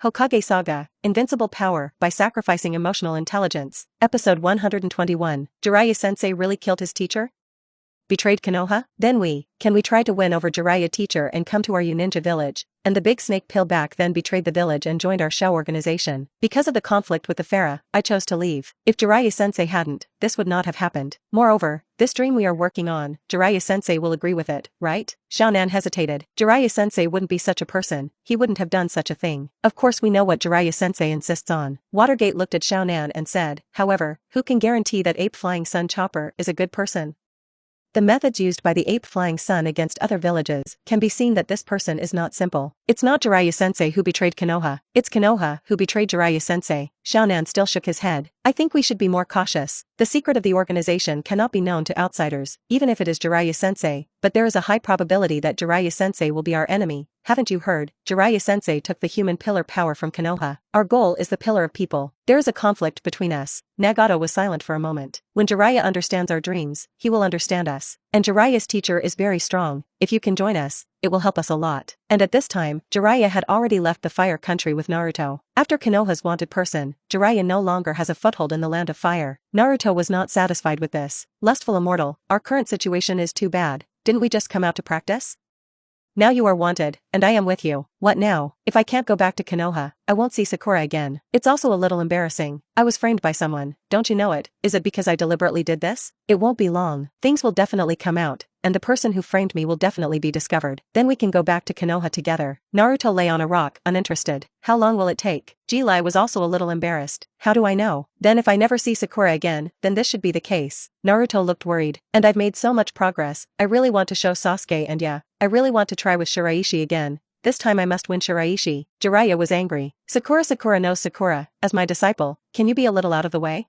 Hokage Saga, Invincible Power by Sacrificing Emotional Intelligence. Episode 121. Jiraiya-sensei really killed his teacher? Betrayed Konoha? Then can we try to win over Jiraiya teacher and come to our ninja village? And the big snake pillback then betrayed the village and joined our show organization. Because of the conflict with the Pharaoh, I chose to leave. If Jiraiya-sensei hadn't, this would not have happened. Moreover, this dream we are working on, Jiraiya-sensei will agree with it, right? Xiaonan hesitated. Jiraiya-sensei wouldn't be such a person, he wouldn't have done such a thing. Of course we know what Jiraiya-sensei insists on. Watergate looked at Xiaonan and said, however, who can guarantee that Ape Flying Sun Chopper is a good person? The methods used by the Ape Flying Sun against other villages can be seen that this person is not simple. It's not Jiraiya-sensei who betrayed Konoha, it's Konoha who betrayed Jiraiya-sensei. Xiaonan still shook his head. I think we should be more cautious. The secret of the organization cannot be known to outsiders, even if it is Jiraiya-sensei, but there is a high probability that Jiraiya-sensei will be our enemy. Haven't you heard? Jiraiya-sensei took the human pillar power from Konoha. Our goal is the pillar of people. There is a conflict between us. Nagato was silent for a moment. When Jiraiya understands our dreams, he will understand us. And Jiraiya's teacher is very strong. If you can join us, it will help us a lot. And at this time, Jiraiya had already left the fire country with Naruto. After Konoha's wanted person, Jiraiya no longer has a foothold in the land of fire. Naruto was not satisfied with this. Lustful immortal, our current situation is too bad. Didn't we just come out to practice? Now you are wanted, and I am with you. What now? If I can't go back to Konoha, I won't see Sakura again. It's also a little embarrassing. I was framed by someone, don't you know it? Is it because I deliberately did this? It won't be long. Things will definitely come out, and the person who framed me will definitely be discovered. Then we can go back to Konoha together. Naruto lay on a rock, uninterested. How long will it take? Jilai was also a little embarrassed. How do I know? Then if I never see Sakura again, then this should be the case. Naruto looked worried. And I've made so much progress, I really want to show Sasuke and I really want to try with Shiraishi again. This time I must win Shiraishi. Jiraiya was angry. Sakura knows Sakura, as my disciple, can you be a little out of the way?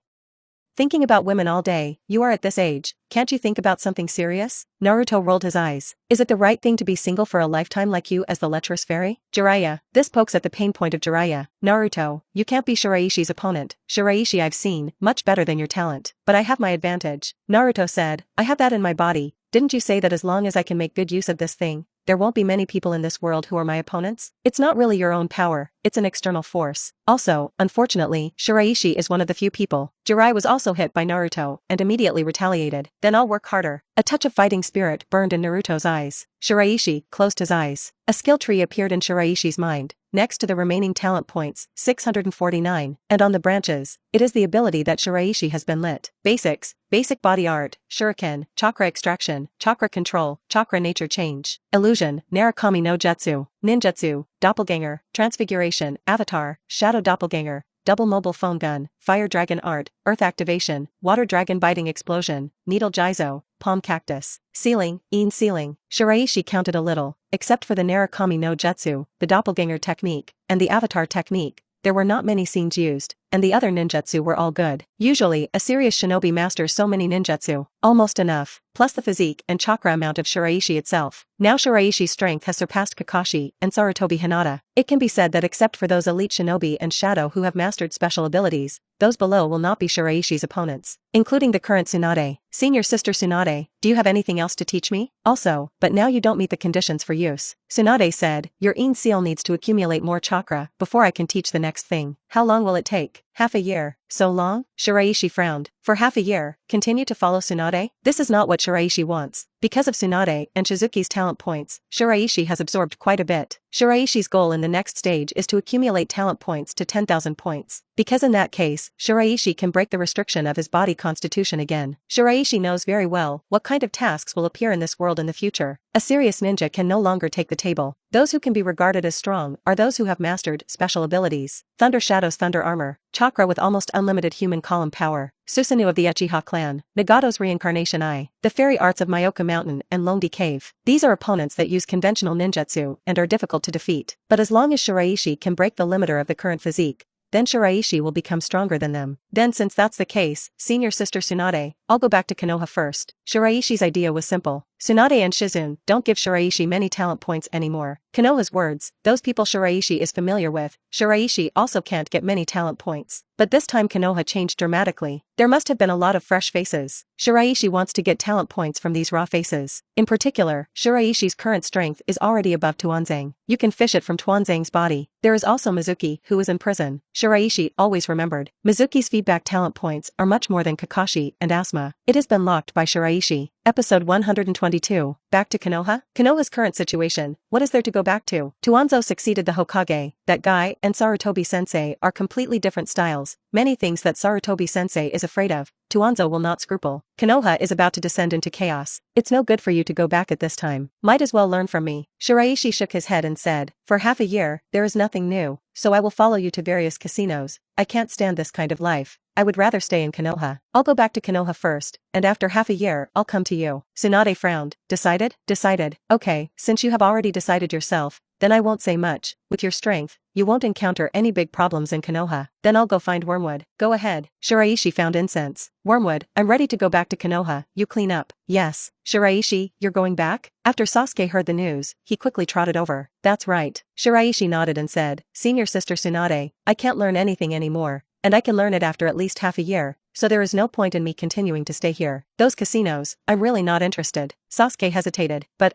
Thinking about women all day, you are at this age, can't you think about something serious? Naruto rolled his eyes. Is it the right thing to be single for a lifetime like you as the lecherous fairy? Jiraiya, this pokes at the pain point of Jiraiya. Naruto, you can't be Shiraishi's opponent. Shiraishi I've seen, much better than your talent. But I have my advantage. Naruto said, I have that in my body. Didn't you say that as long as I can make good use of this thing, there won't be many people in this world who are my opponents? It's not really your own power, it's an external force. Also, unfortunately, Shiraishi is one of the few people. Jiraiya was also hit by Naruto, and immediately retaliated. Then I'll work harder. A touch of fighting spirit burned in Naruto's eyes. Shiraishi closed his eyes. A skill tree appeared in Shiraishi's mind, next to the remaining talent points, 649, and on the branches, it is the ability that Shiraishi has been lit. Basics, basic body art, shuriken, chakra extraction, chakra control, chakra nature change, illusion, Narukami no jutsu, ninjutsu, doppelganger, transfiguration, avatar, shadow doppelganger, double mobile phone gun, fire dragon art, earth activation, water dragon biting explosion, needle jizo, palm cactus, ceiling, ceiling. Shiraishi counted a little, except for the Narukami no jutsu, the doppelganger technique, and the avatar technique. There were not many scenes used, and the other ninjutsu were all good. Usually, a serious shinobi masters so many ninjutsu, almost enough, plus the physique and chakra amount of Shiraishi itself. Now Shiraishi's strength has surpassed Kakashi and Sarutobi Hinata. It can be said that except for those elite shinobi and shadow who have mastered special abilities, those below will not be Shiraishi's opponents, including the current Tsunade. Senior sister Tsunade, do you have anything else to teach me? Also, but now you don't meet the conditions for use. Tsunade said, your seal needs to accumulate more chakra before I can teach the next thing. How long will it take? Half a year. So long? Shiraishi frowned. For half a year, continue to follow Tsunade? This is not what Shiraishi wants. Because of Tsunade and Shizuki's talent points, Shiraishi has absorbed quite a bit. Shiraishi's goal in the next stage is to accumulate talent points to 10,000 points. Because in that case, Shiraishi can break the restriction of his body constitution again. Shiraishi knows very well what kind of tasks will appear in this world in the future. A serious ninja can no longer take the table. Those who can be regarded as strong are those who have mastered special abilities. Thunder Shadow's thunder armor, chakra with almost unlimited human column power, Susanoo of the Uchiha clan, Nagato's reincarnation eye, the fairy arts of Myoka Mountain and Longdi Cave. These are opponents that use conventional ninjutsu and are difficult to defeat. But as long as Shiraishi can break the limiter of the current physique, then Shiraishi will become stronger than them. Then since that's the case, senior sister Tsunade, I'll go back to Konoha first. Shiraishi's idea was simple. Tsunade and Shizune don't give Shiraishi many talent points anymore. Konoha's words, those people Shiraishi is familiar with, Shiraishi also can't get many talent points. But this time Konoha changed dramatically. There must have been a lot of fresh faces. Shiraishi wants to get talent points from these raw faces. In particular, Shiraishi's current strength is already above Tuanzang. You can fish it from Tuanzang's body. There is also Mizuki, who is in prison. Shiraishi always remembered. Mizuki's feedback talent points are much more than Kakashi and Asuma. It has been locked by Shiraishi. Episode 122. Back to Konoha? Konoha's current situation, what is there to go back to? Tuanzo succeeded the Hokage. That guy and Sarutobi-sensei are completely different styles. Many things that Sarutobi-sensei is afraid of, Tuanzo will not scruple. Konoha is about to descend into chaos. It's no good for you to go back at this time. Might as well learn from me. Shiraishi shook his head and said, for half a year, there is nothing new, so I will follow you to various casinos. I can't stand this kind of life. I would rather stay in Konoha. I'll go back to Konoha first, and after half a year, I'll come to you. Tsunade frowned. Decided? Decided. Okay, since you have already decided yourself, then I won't say much. With your strength, you won't encounter any big problems in Konoha. Then I'll go find Wormwood. Go ahead. Shiraishi found incense. Wormwood, I'm ready to go back to Konoha. You clean up. Yes. Shiraishi, you're going back? After Sasuke heard the news, he quickly trotted over. That's right. Shiraishi nodded and said, Senior Sister Tsunade, I can't learn anything anymore, and I can learn it after at least half a year, so there is no point in me continuing to stay here. Those casinos, I'm really not interested. Sasuke hesitated, but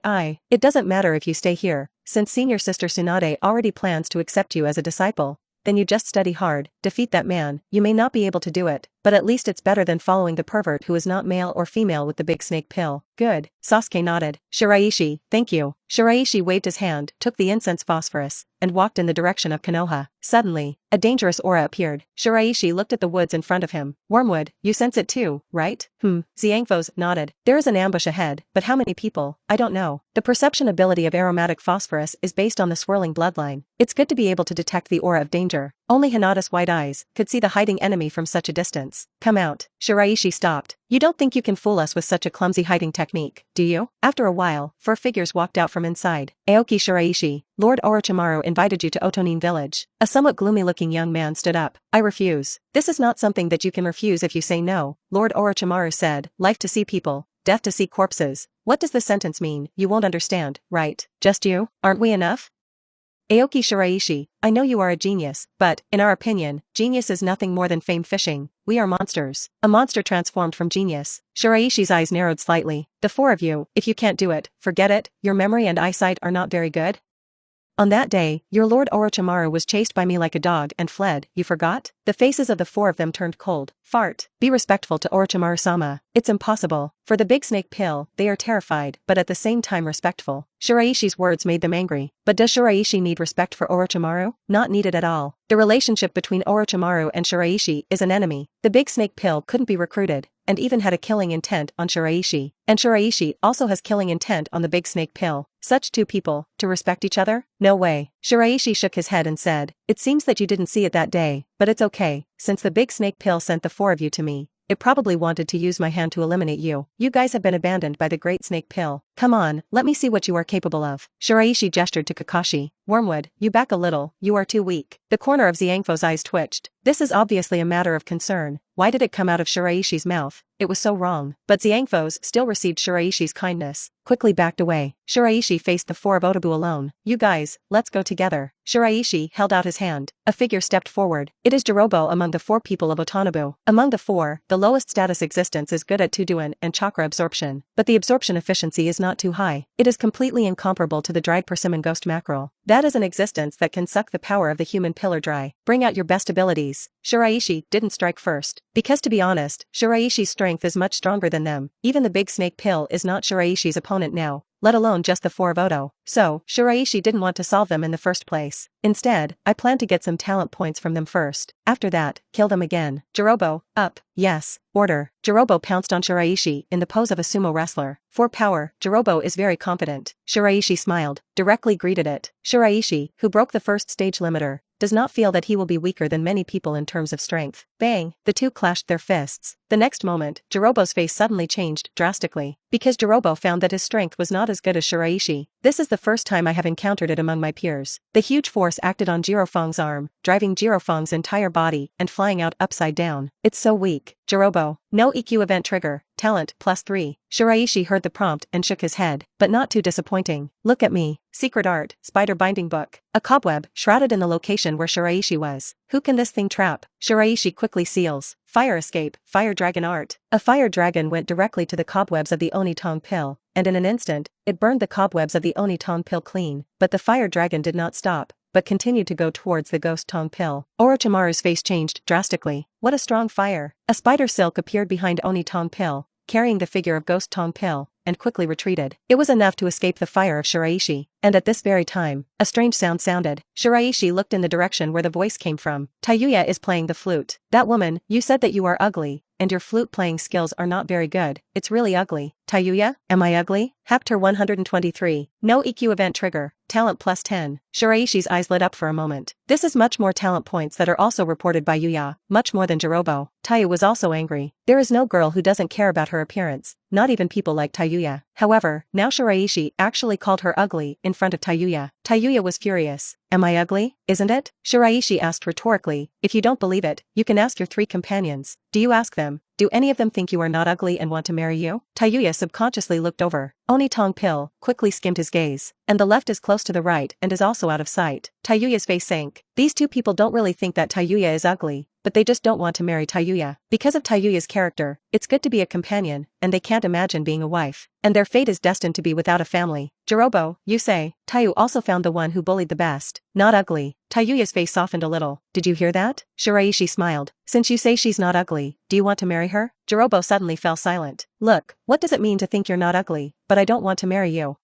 it doesn't matter if you stay here, since Senior Sister Tsunade already plans to accept you as a disciple. Then you just study hard, defeat that man. You may not be able to do it, but at least it's better than following the pervert who is not male or female with the big snake pill. Good. Sasuke nodded. Shiraishi, thank you. Shiraishi waved his hand, took the incense phosphorus, and walked in the direction of Konoha. Suddenly, a dangerous aura appeared. Shiraishi looked at the woods in front of him. Wormwood, you sense it too, right? Xiangfos nodded. There is an ambush ahead, but how many people? I don't know. The perception ability of aromatic phosphorus is based on the swirling bloodline. It's good to be able to detect the aura of danger. Only Hinata's white eyes could see the hiding enemy from such a distance. Come out. Shiraishi stopped. You don't think you can fool us with such a clumsy hiding technique, do you? After a while, 4 figures walked out from inside. Aoki Shiraishi, Lord Orochimaru invited you to Otonin village. A somewhat gloomy-looking young man stood up. I refuse. This is not something that you can refuse if you say no, Lord Orochimaru said. Life to see people, death to see corpses. What does the sentence mean? You won't understand, right? Just you? Aren't we enough? Aoki Shiraishi, I know you are a genius, but, in our opinion, genius is nothing more than fame fishing. We are monsters. A monster transformed from genius. Shiraishi's eyes narrowed slightly. The 4 of you, if you can't do it, forget it. Your memory and eyesight are not very good. On that day, your Lord Orochimaru was chased by me like a dog and fled. You forgot? The faces of the 4 of them turned cold. Fart. Be respectful to Orochimaru-sama. It's impossible. For the big snake pill, they are terrified, but at the same time respectful. Shiraishi's words made them angry. But does Shiraishi need respect for Orochimaru? Not needed at all. The relationship between Orochimaru and Shiraishi is an enemy. The big snake pill couldn't be recruited, and even had a killing intent on Shiraishi. And Shiraishi also has killing intent on the big snake pill. Such 2 people, to respect each other? No way. Shiraishi shook his head and said, it seems that you didn't see it that day, but it's okay, since the big snake pill sent the 4 of you to me. It probably wanted to use my hand to eliminate you. You guys have been abandoned by the great snake pill. Come on, let me see what you are capable of. Shiraishi gestured to Kakashi. Wormwood, you back a little, you are too weak. The corner of Xiangfo's eyes twitched. This is obviously a matter of concern. Why did it come out of Shiraishi's mouth? It was so wrong. But Xiangfo's still received Shiraishi's kindness. Quickly backed away. Shiraishi faced the 4 of Otobu alone. You guys, let's go together. Shiraishi held out his hand. A figure stepped forward. It is Jirobo among the 4 people of Otanabu. Among the 4, the lowest status existence is good at Tuduan and chakra absorption, but the absorption efficiency is not too high. It is completely incomparable to the dried persimmon ghost mackerel. That is an existence that can suck the power of the human pillar dry. Bring out your best abilities. Shiraishi didn't strike first, because to be honest, Shiraishi's strength is much stronger than them. Even the big snake pill is not Shiraishi's opponent now, let alone just the 4 of Oto. So, Shiraishi didn't want to solve them in the first place. Instead, I plan to get some talent points from them first. After that, kill them again. Jirobo, up. Yes. Order. Jirobo pounced on Shiraishi in the pose of a sumo wrestler. For power, Jirobo is very confident. Shiraishi smiled, directly greeted it. Shiraishi, who broke the first stage limiter, does not feel that he will be weaker than many people in terms of strength. Bang! The 2 clashed their fists. The next moment, Jirobo's face suddenly changed drastically, because Jirobo found that his strength was not as good as Shiraishi. This is the first time I have encountered it among my peers. The huge force acted on Jirofong's arm, driving Jirofong's entire body and flying out upside down. It's so weak. Jirobo. No EQ event trigger. Talent +3. Shiraishi heard the prompt and shook his head, but not too disappointing. Look at me. Secret art, spider binding book. A cobweb, shrouded in the location where Shiraishi was. Who can this thing trap? Shiraishi quickly seals. Fire escape, fire dragon art. A fire dragon went directly to the cobwebs of the Onitong pill, and in an instant, it burned the cobwebs of the Onitong pill clean, but the fire dragon did not stop, but continued to go towards the ghost Tong pill. Orochimaru's face changed drastically. What a strong fire. A spider silk appeared behind Onitong pill, carrying the figure of ghost Tong pill, and quickly retreated. It was enough to escape the fire of Shiraishi, and at this very time, a strange sound sounded. Shiraishi looked in the direction where the voice came from. Tayuya is playing the flute. That woman, you said that you are ugly, and your flute playing skills are not very good. It's really ugly. Tayuya, am I ugly? Chapter 123. No EQ event trigger. Talent +10. Shiraishi's eyes lit up for a moment. This is much more talent points that are also reported by Yuya, much more than Jirobo. Tayu was also angry. There is no girl who doesn't care about her appearance, not even people like Tayuya. However, now Shiraishi actually called her ugly in front of Tayuya. Tayuya was furious. Am I ugly, isn't it? Shiraishi asked rhetorically. If you don't believe it, you can ask your 3 companions. Do you ask them? Do any of them think you are not ugly and want to marry you? Tayuya subconsciously looked over. Onitong pill quickly skimmed his gaze, and the left is close to the right and is also out of sight. Tayuya's face sank. These 2 people don't really think that Tayuya is ugly, but they just don't want to marry Tayuya. Because of Tayuya's character, it's good to be a companion, and they can't imagine being a wife. And their fate is destined to be without a family. Jirobo, you say. Tayu also found the one who bullied the best. Not ugly. Tayuya's face softened a little. Did you hear that? Shiraishi smiled. Since you say she's not ugly, do you want to marry her? Jirobo suddenly fell silent. Look, what does it mean to think you're not ugly, but I don't want to marry you?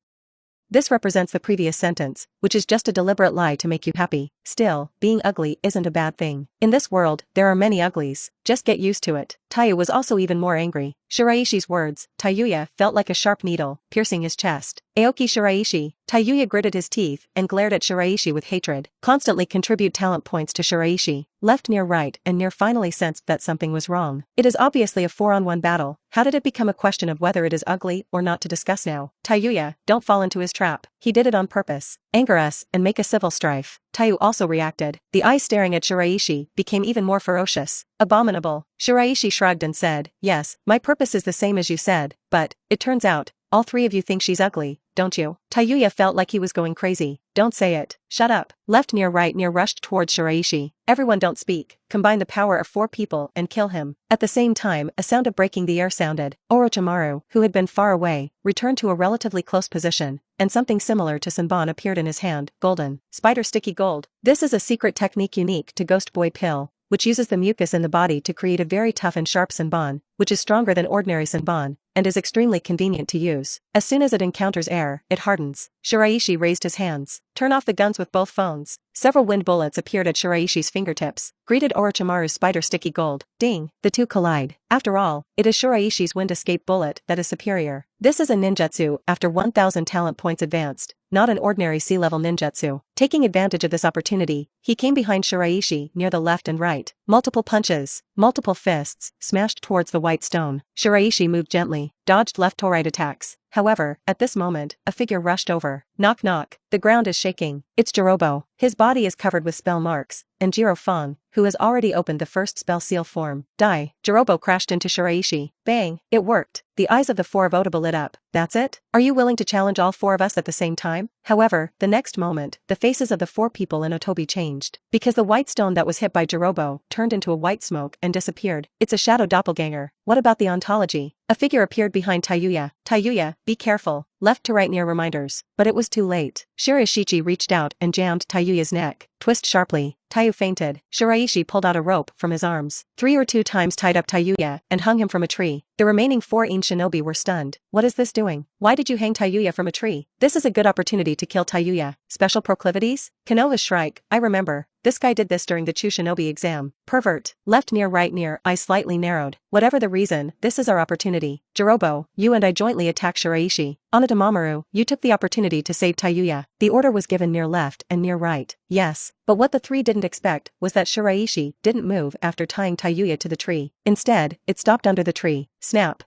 This represents the previous sentence, which is just a deliberate lie to make you happy. Still, being ugly isn't a bad thing. In this world, there are many uglies. Just get used to it. Tayu was also even more angry. Shiraishi's words, Tayuya, felt like a sharp needle, piercing his chest. Aoki Shiraishi. Tayuya gritted his teeth and glared at Shiraishi with hatred. Constantly contribute talent points to Shiraishi. Left near right and near finally sensed that something was wrong. It is obviously a 4-on-1 battle. How did it become a question of whether it is ugly or not to discuss now? Tayuya, don't fall into his trap. He did it on purpose. Anger us and make a civil strife. Tayu also reacted. The eyes staring at Shiraishi became even more ferocious. Abominable. Shiraishi shrugged and said, yes, my purpose is the same as you said, but, it turns out, all 3 of you think she's ugly, don't you? Tayuya felt like he was going crazy. Don't say it. Shut up. Left near right near rushed towards Shiraishi. Everyone don't speak. Combine the power of 4 people and kill him. At the same time, a sound of breaking the air sounded. Orochimaru, who had been far away, returned to a relatively close position, and something similar to Senbon appeared in his hand. Golden. Spider sticky gold. This is a secret technique unique to Ghost Boy Pill, which uses the mucus in the body to create a very tough and sharp Senbon, which is stronger than ordinary Senbon, and is extremely convenient to use. As soon as it encounters air, it hardens. Shiraishi raised his hands. Turn off the guns with both phones. Several wind bullets appeared at Shiraishi's fingertips, greeted Orochimaru's spider sticky gold. Ding! The 2 collide. After all, it is Shiraishi's wind escape bullet that is superior. This is a ninjutsu after 1000 talent points advanced, not an ordinary sea-level ninjutsu. Taking advantage of this opportunity, he came behind Shiraishi near the left and right. Multiple punches, multiple fists, smashed towards the white stone. Shiraishi moved gently, dodged left to right attacks. However, at this moment, a figure rushed over. Knock knock. The ground is shaking. It's Jirobo. His body is covered with spell marks, and Jirofong, who has already opened the first spell seal form. Die. Jirobo crashed into Shiraishi. Bang. It worked. The eyes of the 4 of Otaba lit up. That's it? Are you willing to challenge all 4 of us at the same time? However, the next moment, the faces of the 4 people in Otobi changed. Because the white stone that was hit by Jirobo turned into a white smoke and disappeared. It's a shadow doppelganger. What about the ontology? A figure appeared behind Tayuya. Tayuya, be careful. Left to right near reminders. But it was too late. Shiraishi reached out and jammed Tayuya's neck. Twist sharply. Tayu fainted. Shiraishi pulled out a rope from his arms. 3 or 2 times tied up Tayuya and hung him from a tree. The remaining 4 In Shinobi were stunned. What is this doing? Why did you hang Tayuya from a tree? This is a good opportunity to kill Tayuya. Special proclivities? Konoha Shrike, I remember. This guy did this during the Chu Shinobi exam. Pervert. Left near right near, eyes slightly narrowed. Whatever the reason, this is our opportunity. Jirobo, you and I jointly attack Shiraishi. Onitamaru, you took the opportunity to save Tayuya. The order was given near left and near right. Yes, but what the 3 didn't expect was that Shiraishi didn't move after tying Tayuya to the tree. Instead, it stopped under the tree. Snap.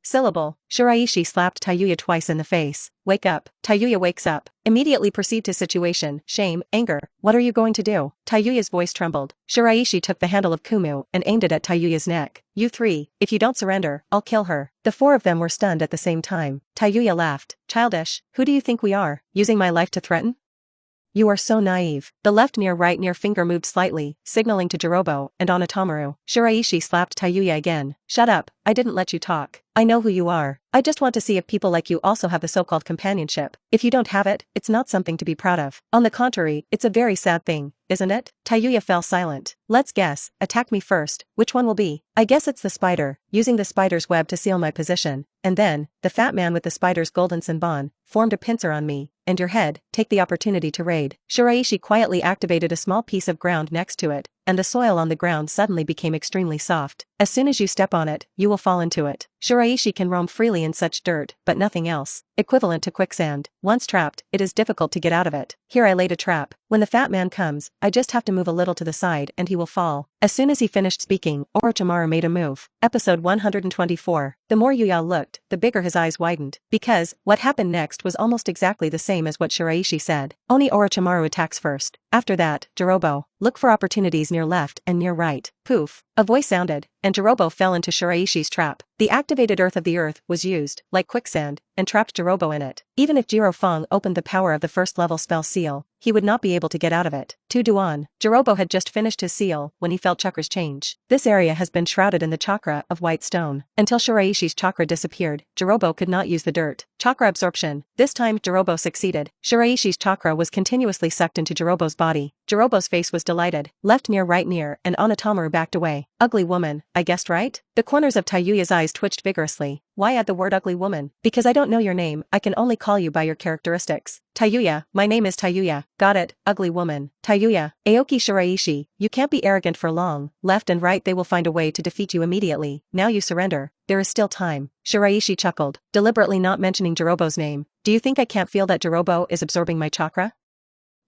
Syllable. Shiraishi slapped Tayuya twice in the face. Wake up. Tayuya wakes up. Immediately perceived his situation, shame, anger. What are you going to do? Tayuya's voice trembled. Shiraishi took the handle of Kumu and aimed it at Tayuya's neck. You three, if you don't surrender, I'll kill her. The four of them were stunned at the same time. Tayuya laughed. Childish, who do you think we are, using my life to threaten? You are so naive. The left right near finger moved slightly, signaling to Jirobo and Onitamaru. Shiraishi slapped Tayuya again. Shut up, I didn't let you talk. I know who you are. I just want to see if people like you also have the so-called companionship. If you don't have it, it's not something to be proud of. On the contrary, it's a very sad thing, isn't it? Tayuya fell silent. Let's guess, attack me first. Which one will be? I guess it's the spider, using the spider's web to seal my position. And then, the fat man with the spider's golden senbon, formed a pincer on me. And your head, take the opportunity to raid. Shiraishi quietly activated a small piece of ground next to it, and the soil on the ground suddenly became extremely soft. As soon as you step on it, you will fall into it. Shiraishi can roam freely in such dirt, but nothing else. Equivalent to quicksand. Once trapped, it is difficult to get out of it. Here I laid a trap. When the fat man comes, I just have to move a little to the side and he will fall. As soon as he finished speaking, Orochimaru made a move. Episode 124. The more Yuya looked, the bigger his eyes widened. Because, what happened next was almost exactly the same as what Shiraishi said. Only Orochimaru attacks first. After that, Jirobo. Look for opportunities near left and near right. Poof. A voice sounded, and Jirobo fell into Shiraishi's trap. The activated earth of the earth was used, like quicksand, and trapped Jirobo in it. Even if Jirofeng opened the power of the first level spell seal, he would not be able to get out of it. 2 Duan. Jirobo had just finished his seal when he felt chakras change. This area has been shrouded in the chakra of white stone. Until Shiraishi's chakra disappeared, Jirobo could not use the dirt. Chakra absorption. This time, Jirobo succeeded. Shiraishi's chakra was continuously sucked into Jirobo's body. Jirobo's face was delighted. Left near, right near, and Onitamaru backed away. Ugly woman, I guessed right? The corners of Tayuya's eyes twitched vigorously. Why add the word ugly woman? Because I don't know your name, I can only call you by your characteristics. Tayuya, my name is Tayuya. Got it, ugly woman. Tayuya, Aoki Shiraishi, you can't be arrogant for long. Left and right they will find a way to defeat you immediately. Now you surrender. There is still time. Shiraishi chuckled, deliberately not mentioning Jirobo's name. Do you think I can't feel that Jirobo is absorbing my chakra?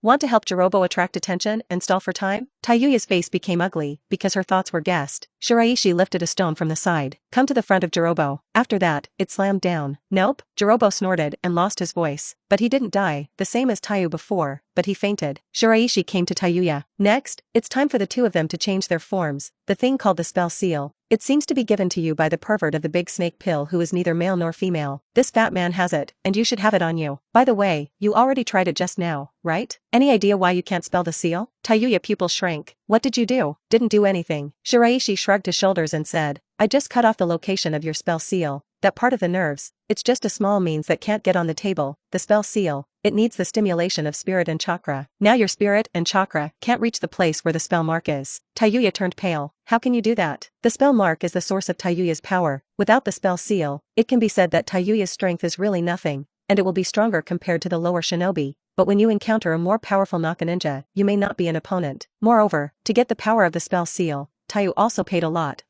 Want to help Jirobo attract attention and stall for time? Tayuya's face became ugly, because her thoughts were guessed. Shiraishi lifted a stone from the side. Come to the front of Jirobo. After that, it slammed down. Nope. Jirobo snorted and lost his voice. But he didn't die, the same as Tayu before, but he fainted. Shiraishi came to Tayuya. Next, it's time for the two of them to change their forms. The thing called the spell seal. It seems to be given to you by the pervert of the big snake pill who is neither male nor female. This fat man has it, and you should have it on you. By the way, you already tried it just now, right? Any idea why you can't spell the seal? Tayuya pupil shrank. What did you do? Didn't do anything. Shiraishi shrugged his shoulders and said, I just cut off the location of your spell seal. That part of the nerves, it's just a small means that can't get on the table. The spell seal, it needs the stimulation of spirit and chakra. Now your spirit and chakra can't reach the place where the spell mark is. Tayuya turned pale. How can you do that? The spell mark is the source of Tayuya's power. Without the spell seal, it can be said that Tayuya's strength is really nothing, and it will be stronger compared to the lower shinobi. But when you encounter a more powerful Naka ninja, you may not be an opponent. Moreover, to get the power of the spell seal, Tayu also paid a lot.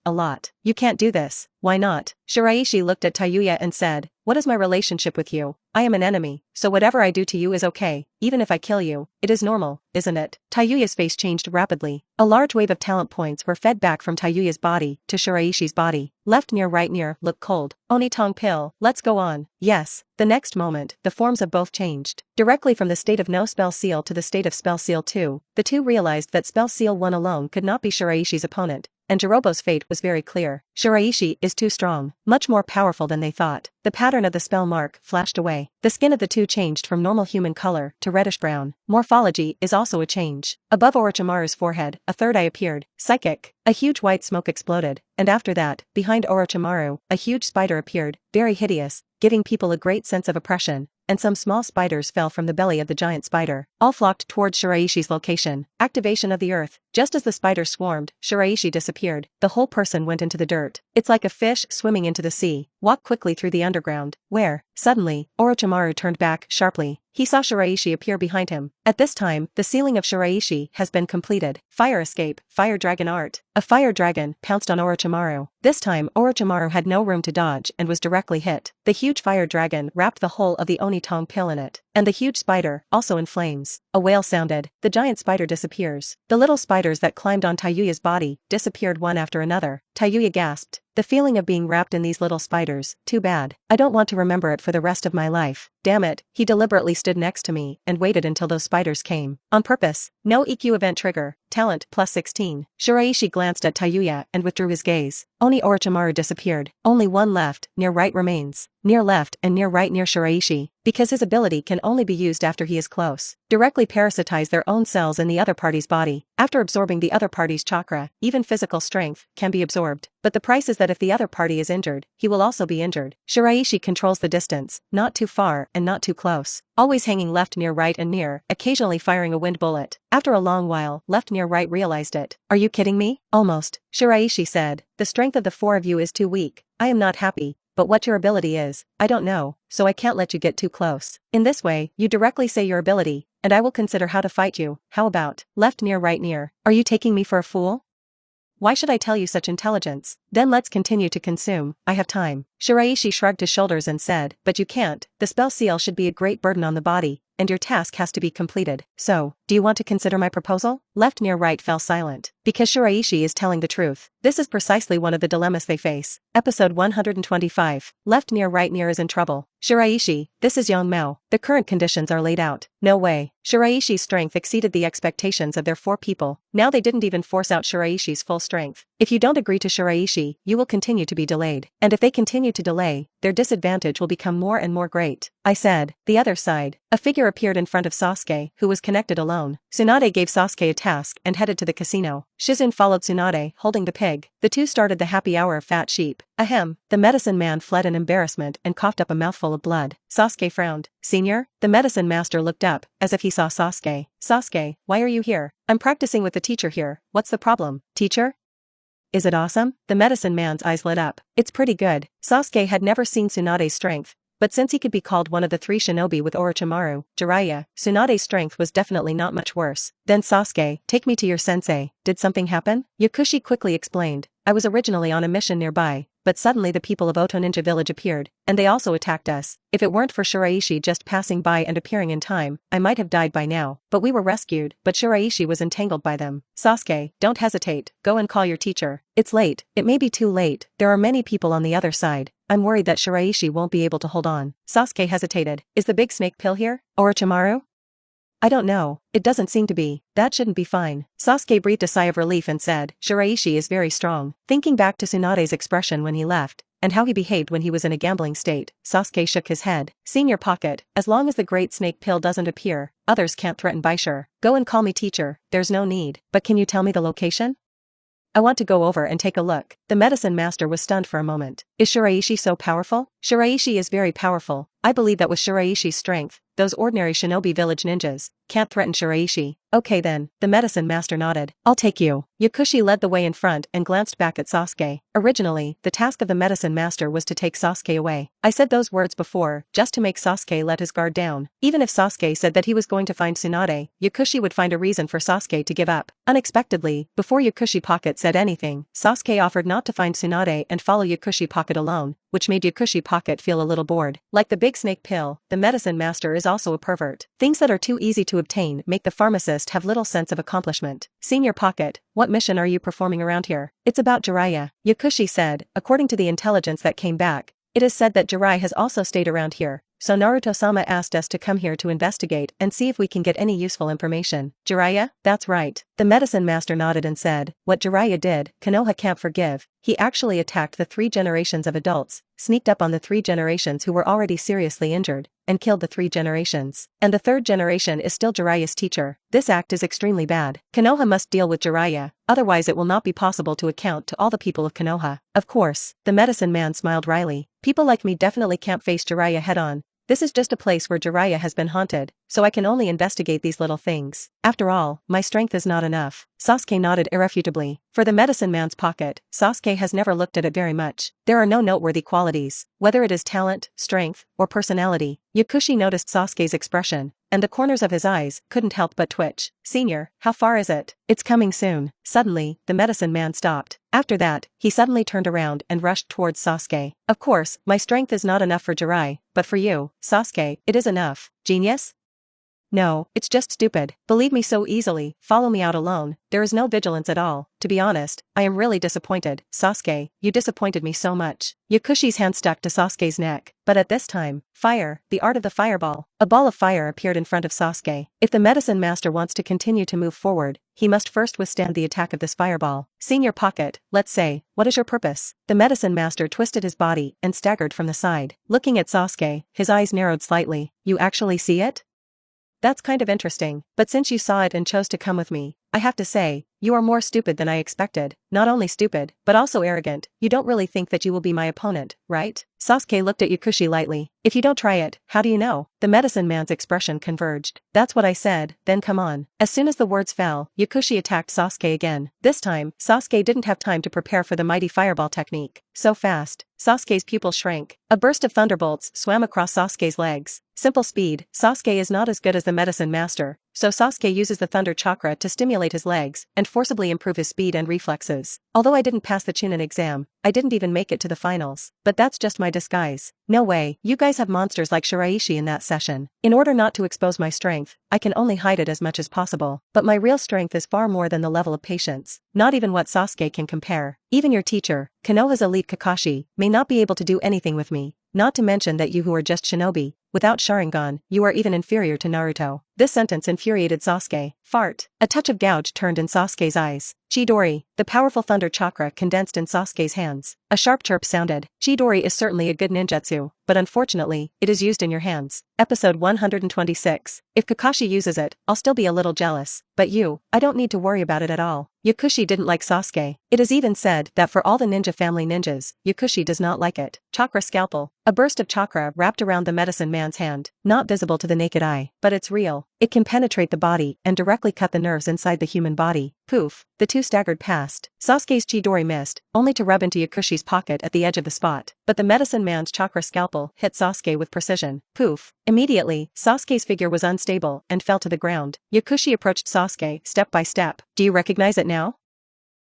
You can't do this. Why not? Shiraishi looked at Tayuya and said, what is my relationship with you? I am an enemy, so whatever I do to you is okay, even if I kill you, it is normal, isn't it? Tayuya's face changed rapidly. A large wave of talent points were fed back from Tayuya's body to Shiraishi's body. Left near, right near, look cold. Oni tong pill, let's go on. Yes. The next moment, the forms of both changed. Directly from the state of no spell seal to the state of spell seal 2, the two realized that spell seal 1 alone could not be Shiraishi's opponent. And Jirobo's fate was very clear. Shiraishi is too strong, much more powerful than they thought. The pattern of the spell mark flashed away. The skin of the two changed from normal human color to reddish-brown. Morphology is also a change. Above Orochimaru's forehead, a third eye appeared. Psychic. A huge white smoke exploded, and after that, behind Orochimaru, a huge spider appeared, very hideous, giving people a great sense of oppression. And some small spiders fell from the belly of the giant spider. All flocked towards Shiraishi's location. Activation of the earth. Just as the spiders swarmed, Shiraishi disappeared. The whole person went into the dirt. It's like a fish swimming into the sea. Walk quickly through the underground. Where? Suddenly, Orochimaru turned back sharply. He saw Shiraishi appear behind him. At this time, the sealing of Shiraishi has been completed. Fire escape, fire dragon art. A fire dragon pounced on Orochimaru. This time, Orochimaru had no room to dodge and was directly hit. The huge fire dragon wrapped the whole of the Oni tong pill in it. And the huge spider, also in flames. A wail sounded. The giant spider disappears. The little spiders that climbed on Tayuya's body disappeared one after another. Tayuya gasped. The feeling of being wrapped in these little spiders, too bad. I don't want to remember it for the rest of my life. Damn it, he deliberately stood next to me and waited until those spiders came. On purpose. No EQ event trigger. Talent plus 16. Shiraishi glanced at Tayuya and withdrew his gaze. Oni Orochimaru disappeared. Only one left, near right remains. Near left and near right near Shiraishi, because his ability can only be used after he is close. Directly parasitize their own cells in the other party's body. After absorbing the other party's chakra, even physical strength can be absorbed. But the price is that if the other party is injured, he will also be injured. Shiraishi controls the distance, not too far and not too close. Always hanging left near right and near, occasionally firing a wind bullet. After a long while, left near right realized it. Are you kidding me? Almost. Shiraishi said, the strength of the four of you is too weak. I am not happy. But what your ability is, I don't know, so I can't let you get too close. In this way, you directly say your ability, and I will consider how to fight you. How about, left near right near? Are you taking me for a fool? Why should I tell you such intelligence? Then let's continue to consume, I have time. Shiraishi shrugged his shoulders and said, but you can't, the spell seal should be a great burden on the body, and your task has to be completed. So, do you want to consider my proposal? Left near right fell silent. Because Shiraishi is telling the truth. This is precisely one of the dilemmas they face. Episode 125. Left near right near is in trouble. Shiraishi, this is Yongmao. The current conditions are laid out. No way. Shiraishi's strength exceeded the expectations of their four people. Now they didn't even force out Shiraishi's full strength. If you don't agree to Shiraishi, you will continue to be delayed. And if they continue to delay, their disadvantage will become more and more great. I said. The other side. A figure appeared in front of Sasuke, who was connected alone. Tsunade gave Sasuke a task and headed to the casino. Shizune followed Tsunade, holding the pig. The two started the happy hour of fat sheep. Ahem. The medicine man fled in embarrassment and coughed up a mouthful of blood. Sasuke frowned. Senior? The medicine master looked up, as if he saw Sasuke. Sasuke, why are you here? I'm practicing with the teacher here. What's the problem? Teacher? Is it awesome? The medicine man's eyes lit up. It's pretty good. Sasuke had never seen Tsunade's strength. But since he could be called one of the three shinobi with Orochimaru, Jiraiya, Tsunade's strength was definitely not much worse. Then Sasuke, take me to your sensei. Did something happen? Yakushi quickly explained. I was originally on a mission nearby, but suddenly the people of Oto Ninja Village appeared, and they also attacked us. If it weren't for Shiraishi just passing by and appearing in time, I might have died by now. But we were rescued, but Shiraishi was entangled by them. Sasuke, don't hesitate, go and call your teacher. It's late, it may be too late, there are many people on the other side. I'm worried that Shiraishi won't be able to hold on. Sasuke hesitated. Is the big snake pill here? Orochimaru? I don't know, it doesn't seem to be. That shouldn't be fine. Sasuke breathed a sigh of relief and said, Shiraishi is very strong. Thinking back to Tsunade's expression when he left, and how he behaved when he was in a gambling state, Sasuke shook his head. Senior pocket, as long as the great snake pill doesn't appear, others can't threaten Baishur. Go and call me teacher, there's no need. But can you tell me the location? I want to go over and take a look. The medicine master was stunned for a moment. Is Shiraishi so powerful? Shiraishi is very powerful. I believe that with Shiraishi's strength, those ordinary shinobi village ninjas can't threaten Shiraishi. Okay then, the medicine master nodded. I'll take you. Yakushi led the way in front and glanced back at Sasuke. Originally, the task of the medicine master was to take Sasuke away. I said those words before, just to make Sasuke let his guard down. Even if Sasuke said that he was going to find Tsunade, Yakushi would find a reason for Sasuke to give up. Unexpectedly, before Yakushi Pocket said anything, Sasuke offered not to find Tsunade and follow Yakushi Pocket alone, which made Yakushi Pocket feel a little bored. Like the big snake pill, the medicine master is also a pervert. Things that are too easy to obtain make the pharmacist have little sense of accomplishment. Senior Pocket, what mission are you performing around here? It's about Jiraiya. Yakushi said, according to the intelligence that came back, it is said that Jiraiya has also stayed around here. So Naruto-sama asked us to come here to investigate and see if we can get any useful information. Jiraiya? That's right. The medicine master nodded and said, what Jiraiya did, Konoha can't forgive. He actually attacked the 3 generations of adults, sneaked up on the 3 generations who were already seriously injured, and killed the 3 generations. And the 3rd generation is still Jiraiya's teacher. This act is extremely bad. Konoha must deal with Jiraiya, otherwise it will not be possible to account to all the people of Konoha. Of course, the medicine man smiled wryly. People like me definitely can't face Jiraiya head-on. This is just a place where Jiraiya has been haunted, so I can only investigate these little things. After all, my strength is not enough. Sasuke nodded irrefutably. For the medicine man's pocket, Sasuke has never looked at it very much. There are no noteworthy qualities, whether it is talent, strength, or personality. Yakushi noticed Sasuke's expression, and the corners of his eyes couldn't help but twitch. Senior, how far is it? It's coming soon. Suddenly, the medicine man stopped. After that, he suddenly turned around and rushed towards Sasuke. Of course, my strength is not enough for Jiraiya, but for you, Sasuke, it is enough. Genius? No, it's just stupid. Believe me so easily, follow me out alone, there is no vigilance at all. To be honest, I am really disappointed. Sasuke, you disappointed me so much. Yakushi's hand stuck to Sasuke's neck, but at this time, fire, the art of the fireball. A ball of fire appeared in front of Sasuke. If the medicine master wants to continue to move forward, he must first withstand the attack of this fireball. See in your pocket, let's say, what is your purpose? The medicine master twisted his body and staggered from the side. Looking at Sasuke, his eyes narrowed slightly. You actually see it? That's kind of interesting, but since you saw it and chose to come with me, I have to say, you are more stupid than I expected. Not only stupid, but also arrogant. You don't really think that you will be my opponent, right? Sasuke looked at Yakushi lightly. If you don't try it, how do you know? The medicine man's expression converged. That's what I said, then come on. As soon as the words fell, Yakushi attacked Sasuke again. This time, Sasuke didn't have time to prepare for the mighty fireball technique. So fast, Sasuke's pupil shrank. A burst of thunderbolts swam across Sasuke's legs. Simple speed. Sasuke is not as good as the medicine master, so Sasuke uses the thunder chakra to stimulate his legs and forcibly improve his speed and reflexes. Although I didn't pass the Chunin exam, I didn't even make it to the finals. But that's just my disguise. No way, you guys have monsters like Shiraishi in that session. In order not to expose my strength, I can only hide it as much as possible. But my real strength is far more than the level of patience. Not even what Sasuke can compare. Even your teacher, Konoha's elite Kakashi, may not be able to do anything with me. Not to mention that you who are just Shinobi, without Sharingan, you are even inferior to Naruto. This sentence infuriated Sasuke. Fart. A touch of gouge turned in Sasuke's eyes. Chidori. The powerful thunder chakra condensed in Sasuke's hands. A sharp chirp sounded. Chidori is certainly a good ninjutsu, but unfortunately, it is used in your hands. Episode 126. If Kakashi uses it, I'll still be a little jealous. But you, I don't need to worry about it at all. Yakushi didn't like Sasuke. It is even said that for all the ninja family ninjas, Yakushi does not like it. Chakra scalpel. A burst of chakra wrapped around the medicine man's hand. Not visible to the naked eye, but it's real. It can penetrate the body and directly cut the nerves inside the human body. Poof. The two staggered past. Sasuke's Chidori missed, only to rub into Yakushi's pocket at the edge of the spot. But the medicine man's chakra scalpel hit Sasuke with precision. Poof. Immediately, Sasuke's figure was unstable and fell to the ground. Yakushi approached Sasuke step by step. Do you recognize it now?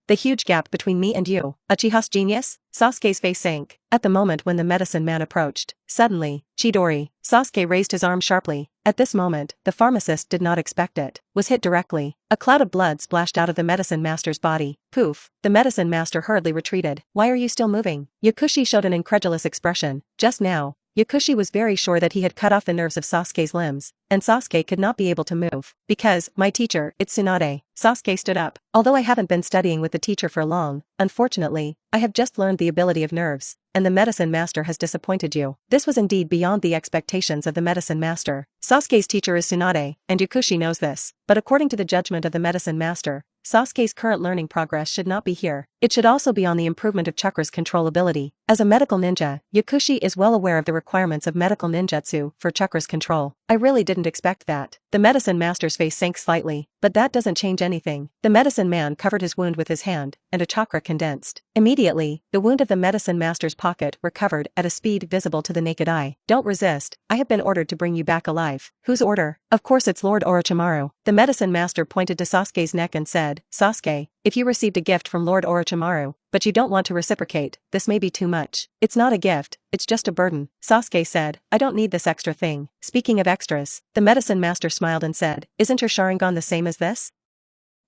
The huge gap between me and you. Uchiha's genius? Sasuke's face sank. At the moment when the medicine man approached, suddenly, Chidori, Sasuke raised his arm sharply. At this moment, the pharmacist did not expect it, was hit directly. A cloud of blood splashed out of the medicine master's body. Poof. The medicine master hurriedly retreated. Why are you still moving? Yakushi showed an incredulous expression. Just now, Yakushi was very sure that he had cut off the nerves of Sasuke's limbs, and Sasuke could not be able to move. Because, my teacher, it's Tsunade. Sasuke stood up. Although I haven't been studying with the teacher for long, unfortunately, I have just learned the ability of nerves, and the medicine master has disappointed you. This was indeed beyond the expectations of the medicine master. Sasuke's teacher is Tsunade, and Yakushi knows this. But according to the judgment of the medicine master, Sasuke's current learning progress should not be here. It should also be on the improvement of chakra's controllability. As a medical ninja, Yakushi is well aware of the requirements of medical ninjutsu for chakra's control. I really didn't expect that. The medicine master's face sank slightly, but that doesn't change anything. The medicine man covered his wound with his hand, and a chakra condensed. Immediately, the wound of the medicine master's pocket recovered at a speed visible to the naked eye. Don't resist. I have been ordered to bring you back alive. Whose order? Of course it's Lord Orochimaru. The medicine master pointed to Sasuke's neck and said, Sasuke, if you received a gift from Lord Orochimaru, but you don't want to reciprocate, this may be too much. It's not a gift, it's just a burden. Sasuke said, I don't need this extra thing. Speaking of extras, the medicine master smiled and said, isn't your Sharingan the same as this?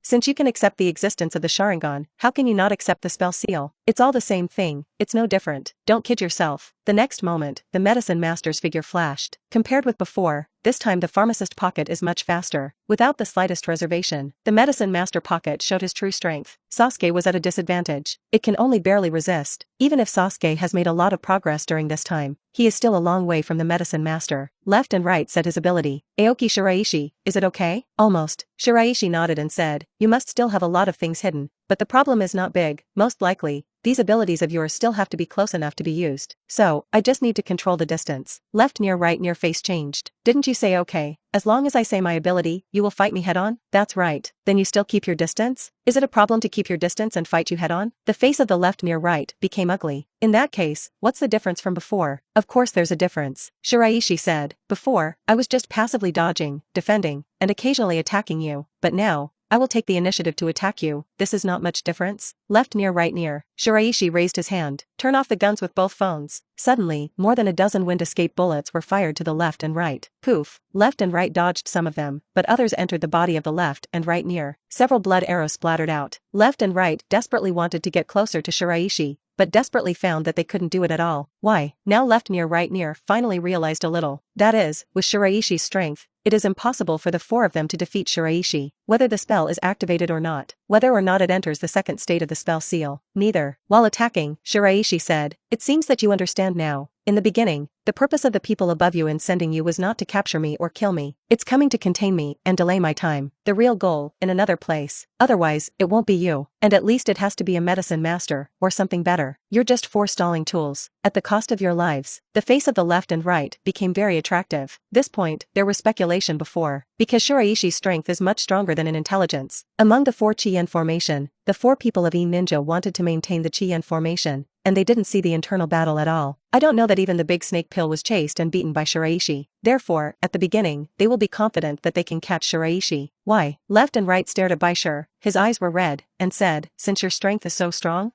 Since you can accept the existence of the Sharingan, how can you not accept the spell seal? It's all the same thing, it's no different. Don't kid yourself. The next moment, the medicine master's figure flashed. Compared with before, this time the pharmacist pocket is much faster. Without the slightest reservation, the medicine master pocket showed his true strength. Sasuke was at a disadvantage. It can only barely resist. Even if Sasuke has made a lot of progress during this time, he is still a long way from the medicine master. Left and right said his ability. Aoki Shiraishi, is it okay? Almost. Shiraishi nodded and said, you must still have a lot of things hidden. But the problem is not big. Most likely, these abilities of yours still have to be close enough to be used. So, I just need to control the distance. Left near right near face changed. Didn't you say okay? As long as I say my ability, you will fight me head on? That's right. Then you still keep your distance? Is it a problem to keep your distance and fight you head on? The face of the left near right became ugly. In that case, what's the difference from before? Of course there's a difference. Shiraishi said. Before, I was just passively dodging, defending, and occasionally attacking you. But now, I will take the initiative to attack you. This is not much difference. Left near, right near. Shiraishi raised his hand. Turn off the guns with both phones. Suddenly, more than a dozen wind escape bullets were fired to the left and right. Poof. Left and right dodged some of them, but others entered the body of the left and right near. Several blood arrows splattered out. Left and right desperately wanted to get closer to Shiraishi, but desperately found that they couldn't do it at all. Why? Now left near, right near finally realized a little. That is, with Shiraishi's strength, it is impossible for the four of them to defeat Shiraishi, whether the spell is activated or not, whether or not it enters the second state of the spell seal. Neither. While attacking, Shiraishi said, "It seems that you understand now. In the beginning, the purpose of the people above you in sending you was not to capture me or kill me. It's coming to contain me and delay my time. The real goal, in another place. Otherwise, it won't be you. And at least it has to be a medicine master, or something better. You're just forestalling tools, at the cost of your lives." The face of the left and right became very attractive. This point, there was speculation before, because Shiraishi's strength is much stronger than in intelligence. Among the 4 Chien formation, the 4 people of E Ninja wanted to maintain the Chien formation, and they didn't see the internal battle at all. I don't know that even the big snake pill was chased and beaten by Shiraishi. Therefore, at the beginning, they will be confident that they can catch Shiraishi. Why? Left and right stared at Baishur. His eyes were red, and said, "Since your strength is so strong,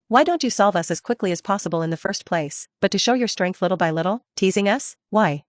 why don't you solve us as quickly as possible in the first place, but to show your strength little by little? Teasing us? Why?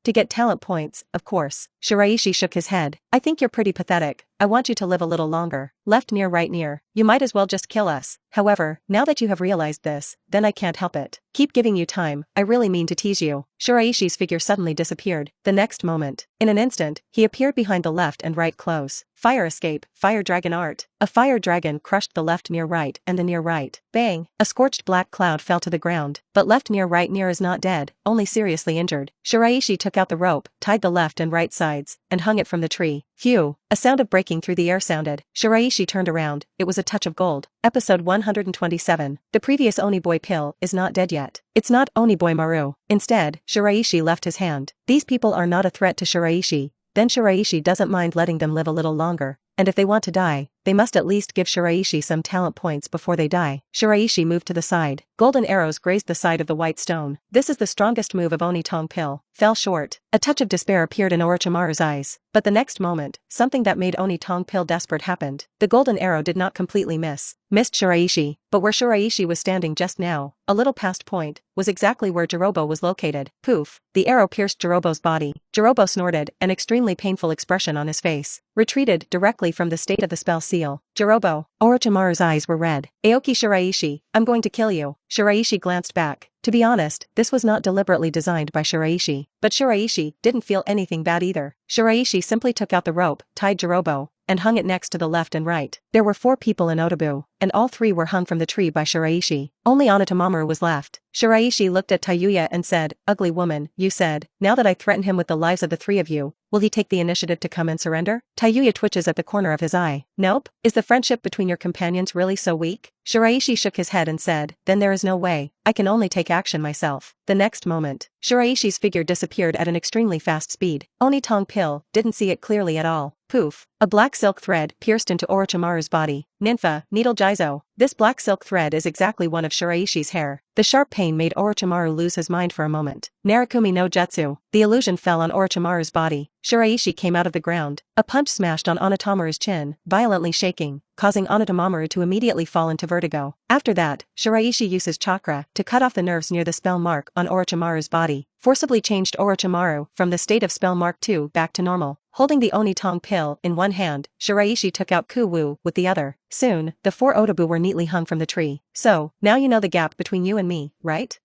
To get talent points, of course." Shiraishi shook his head. "I think you're pretty pathetic. I want you to live a little longer." Left near, right near. "You might as well just kill us. However, now that you have realized this, then I can't help it. Keep giving you time. I really mean to tease you." Shiraishi's figure suddenly disappeared. The next moment, in an instant, he appeared behind the left and right close. Fire escape, fire dragon art. A fire dragon crushed the left near right and the near right. Bang! A scorched black cloud fell to the ground, but left near, right near is not dead, only seriously injured. Shiraishi took out the rope, tied the left and right sides, and hung it from the tree. Phew! A sound of breaking through the air sounded. Shiraishi turned around. It was a touch of gold. Episode 127. The previous Oniboy pill is not dead yet. It's not Oniboy Maru. Instead, Shiraishi left his hand. These people are not a threat to Shiraishi. Then Shiraishi doesn't mind letting them live a little longer. And if they want to die, they must at least give Shiraishi some talent points before they die. Shiraishi moved to the side. Golden arrows grazed the side of the white stone. This is the strongest move of Oni Tong pill. Fell short. A touch of despair appeared in Orochimaru's eyes. But the next moment, something that made Oni Tong pill desperate happened. The golden arrow did not completely missed Shiraishi, but where Shiraishi was standing just now, a little past point, was exactly where Jirobo was located. Poof! The arrow pierced Jirobo's body. Jirobo snorted, an extremely painful expression on his face. Retreated directly from the state of the spell seal. Jirobo. Orochimaru's eyes were red. "Aoki Shiraishi, I'm going to kill you." Shiraishi glanced back. To be honest, this was not deliberately designed by Shiraishi. But Shiraishi didn't feel anything bad either. Shiraishi simply took out the rope, tied Jirobo, and hung it next to the left and right. There were 4 people in Otobu, and all 3 were hung from the tree by Shiraishi. Only Onitamaru was left. Shiraishi looked at Tayuya and said, "Ugly woman, you said, now that I threaten him with the lives of the 3 of you, will he take the initiative to come and surrender?" Tayuya twitches at the corner of his eye. "Nope. Is the friendship between your companions really so weak?" Shiraishi shook his head and said, "Then there is no way. I can only take action myself." The next moment, Shiraishi's figure disappeared at an extremely fast speed. Oni Tong pill didn't see it clearly at all. Poof! A black silk thread pierced into Orochimaru's body. Ninfa, Needle Jizo. This black silk thread is exactly one of Shiraishi's hair. The sharp pain made Orochimaru lose his mind for a moment. Narakumi no Jutsu. The illusion fell on Orochimaru's body. Shiraishi came out of the ground. A punch smashed on Onitamaru's chin, violently shaking, causing Onitamaru to immediately fall into vertigo. After that, Shiraishi uses chakra to cut off the nerves near the spell mark on Orochimaru's body, forcibly changed Orochimaru from the state of spell mark 2 back to normal. Holding the Oni Tong pill in one hand, Shiraishi took out Kuwu with the other. Soon, the 4 Otobu were neatly hung from the tree. "So, now you know the gap between you and me, right?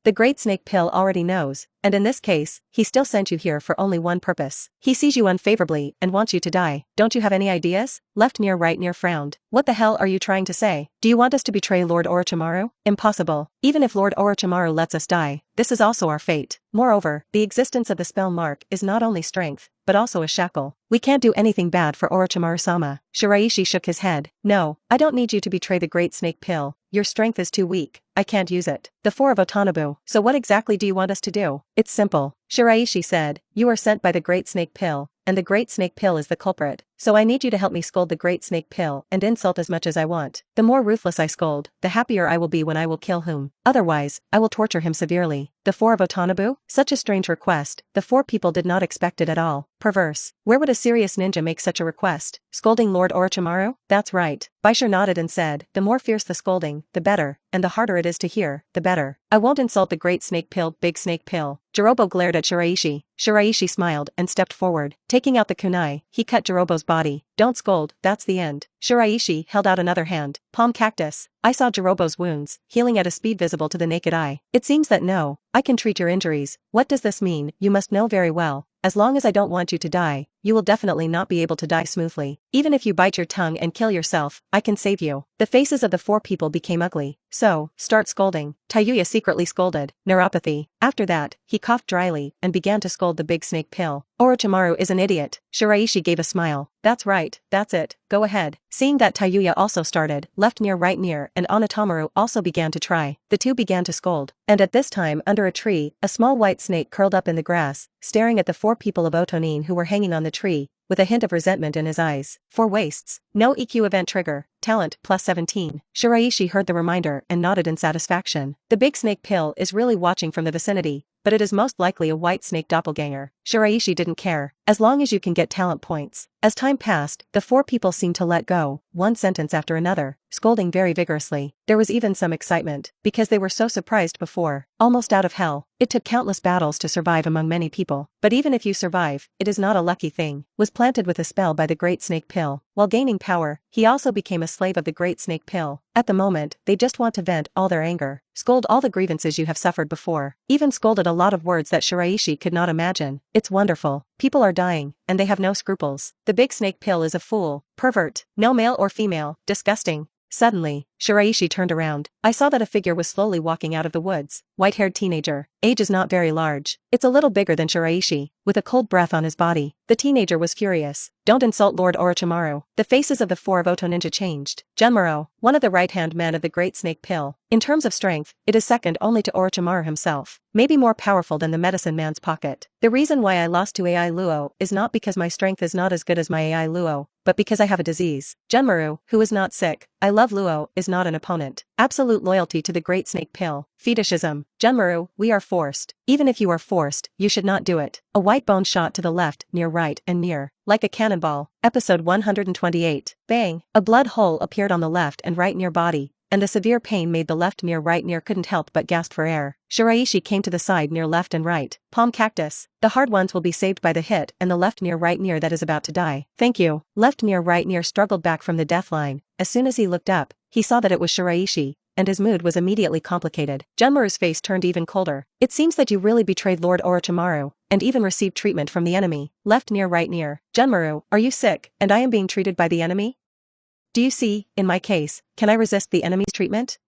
The Great Snake Pill already knows, and in this case, he still sent you here for only one purpose. He sees you unfavorably and wants you to die. Don't you have any ideas?" Left near, right near frowned. "What the hell are you trying to say? Do you want us to betray Lord Orochimaru? Impossible. Even if Lord Orochimaru lets us die, this is also our fate. Moreover, the existence of the spell mark is not only strength, but also a shackle. We can't do anything bad for Orochimaru-sama." Shiraishi shook his head. "No, I don't need you to betray the Great Snake Pill. Your strength is too weak. I can't use it. The 4 of Otanabu. So what exactly do you want us to do?" "It's simple. Shiraishi said, you are sent by the Great Snake Pill, and the Great Snake Pill is the culprit, so I need you to help me scold the Great Snake Pill and insult as much as I want. The more ruthless I scold, the happier I will be when I will kill whom. Otherwise, I will torture him severely. The four of Otanabu? Such a strange request, the four people did not expect it at all. Perverse. Where would a serious ninja make such a request? Scolding Lord Orochimaru? That's right. Baisher nodded and said, the more fierce the scolding, the better, and the harder it is to hear, the better. I won't insult the Great Snake Pill, Big Snake Pill. Jirobo glared at Shiraishi. Shiraishi smiled and stepped forward. Taking out the kunai, he cut Jirobo's body. Don't scold, that's the end. Shiraishi held out another hand. Palm cactus. I saw Jirobo's wounds, healing at a speed visible to the naked eye. It seems that no, I can treat your injuries. What does this mean? You must know very well. As long as I don't want you to die, you will definitely not be able to die smoothly. Even if you bite your tongue and kill yourself, I can save you. The faces of the four people became ugly. So, start scolding. Tayuya secretly scolded. Neuropathy. After that, he coughed dryly and began to scold the Big Snake Pill. Orochimaru is an idiot. Shiraishi gave a smile. That's right, that's it, go ahead. Seeing that Tayuya also started, left near right near, and Onitamaru also began to try. The two began to scold. And at this time, under a tree, a small white snake curled up in the grass, staring at the four people of Otonin who were hanging on the tree, with a hint of resentment in his eyes. 4 wastes. No EQ event trigger. Talent, plus 17. Shiraishi heard the reminder and nodded in satisfaction. The Big Snake Pill is really watching from the vicinity, but it is most likely a white snake doppelganger. Shiraishi didn't care, as long as you can get talent points. As time passed, the four people seemed to let go, one sentence after another, scolding very vigorously. There was even some excitement, because they were so surprised before. Almost out of hell. It took countless battles to survive among many people, but even if you survive, it is not a lucky thing. Was planted with a spell by the Great Snake Pill. While gaining power, he also became a slave of the Great Snake Pill. At the moment, they just want to vent all their anger. Scold all the grievances you have suffered before. Even scolded a lot of words that Shiraishi could not imagine. It's wonderful. People are dying, and they have no scruples. The Big Snake Pill is a fool, pervert, no male or female, disgusting. Suddenly, Shiraishi turned around. I saw that a figure was slowly walking out of the woods. White-haired teenager. Age is not very large. It's a little bigger than Shiraishi, with a cold breath on his body. The teenager was furious. Don't insult Lord Orochimaru. The faces of the four of Oto ninja changed. Genmaro, one of the right-hand men of the Great Snake Pill. In terms of strength, it is second only to Orochimaru himself. Maybe more powerful than the medicine man's pocket. The reason why I lost to AI Luo is not because my strength is not as good as my AI Luo, but because I have a disease. Genmaru, who is not sick, I love Luo, is not an opponent. Absolute loyalty to the Great Snake Pill. Fetishism. Genmaru, we are forced. Even if you are forced, you should not do it. A white bone shot to the left, near right, and near. Like a cannonball. Episode 128. Bang. A blood hole appeared on the left and right near body, and the severe pain made the left near right near couldn't help but gasp for air. Shiraishi came to the side near left and right. Palm cactus. The hard ones will be saved by the hit and the left near right near that is about to die. Thank you. Left near right near struggled back from the death line. As soon as he looked up, he saw that it was Shiraishi, and his mood was immediately complicated. Genmaru's face turned even colder. It seems that you really betrayed Lord Orochimaru, and even received treatment from the enemy. Left near right near. Genmaru, are you sick, and I am being treated by the enemy? Do you see, in my case, can I resist the enemy's treatment?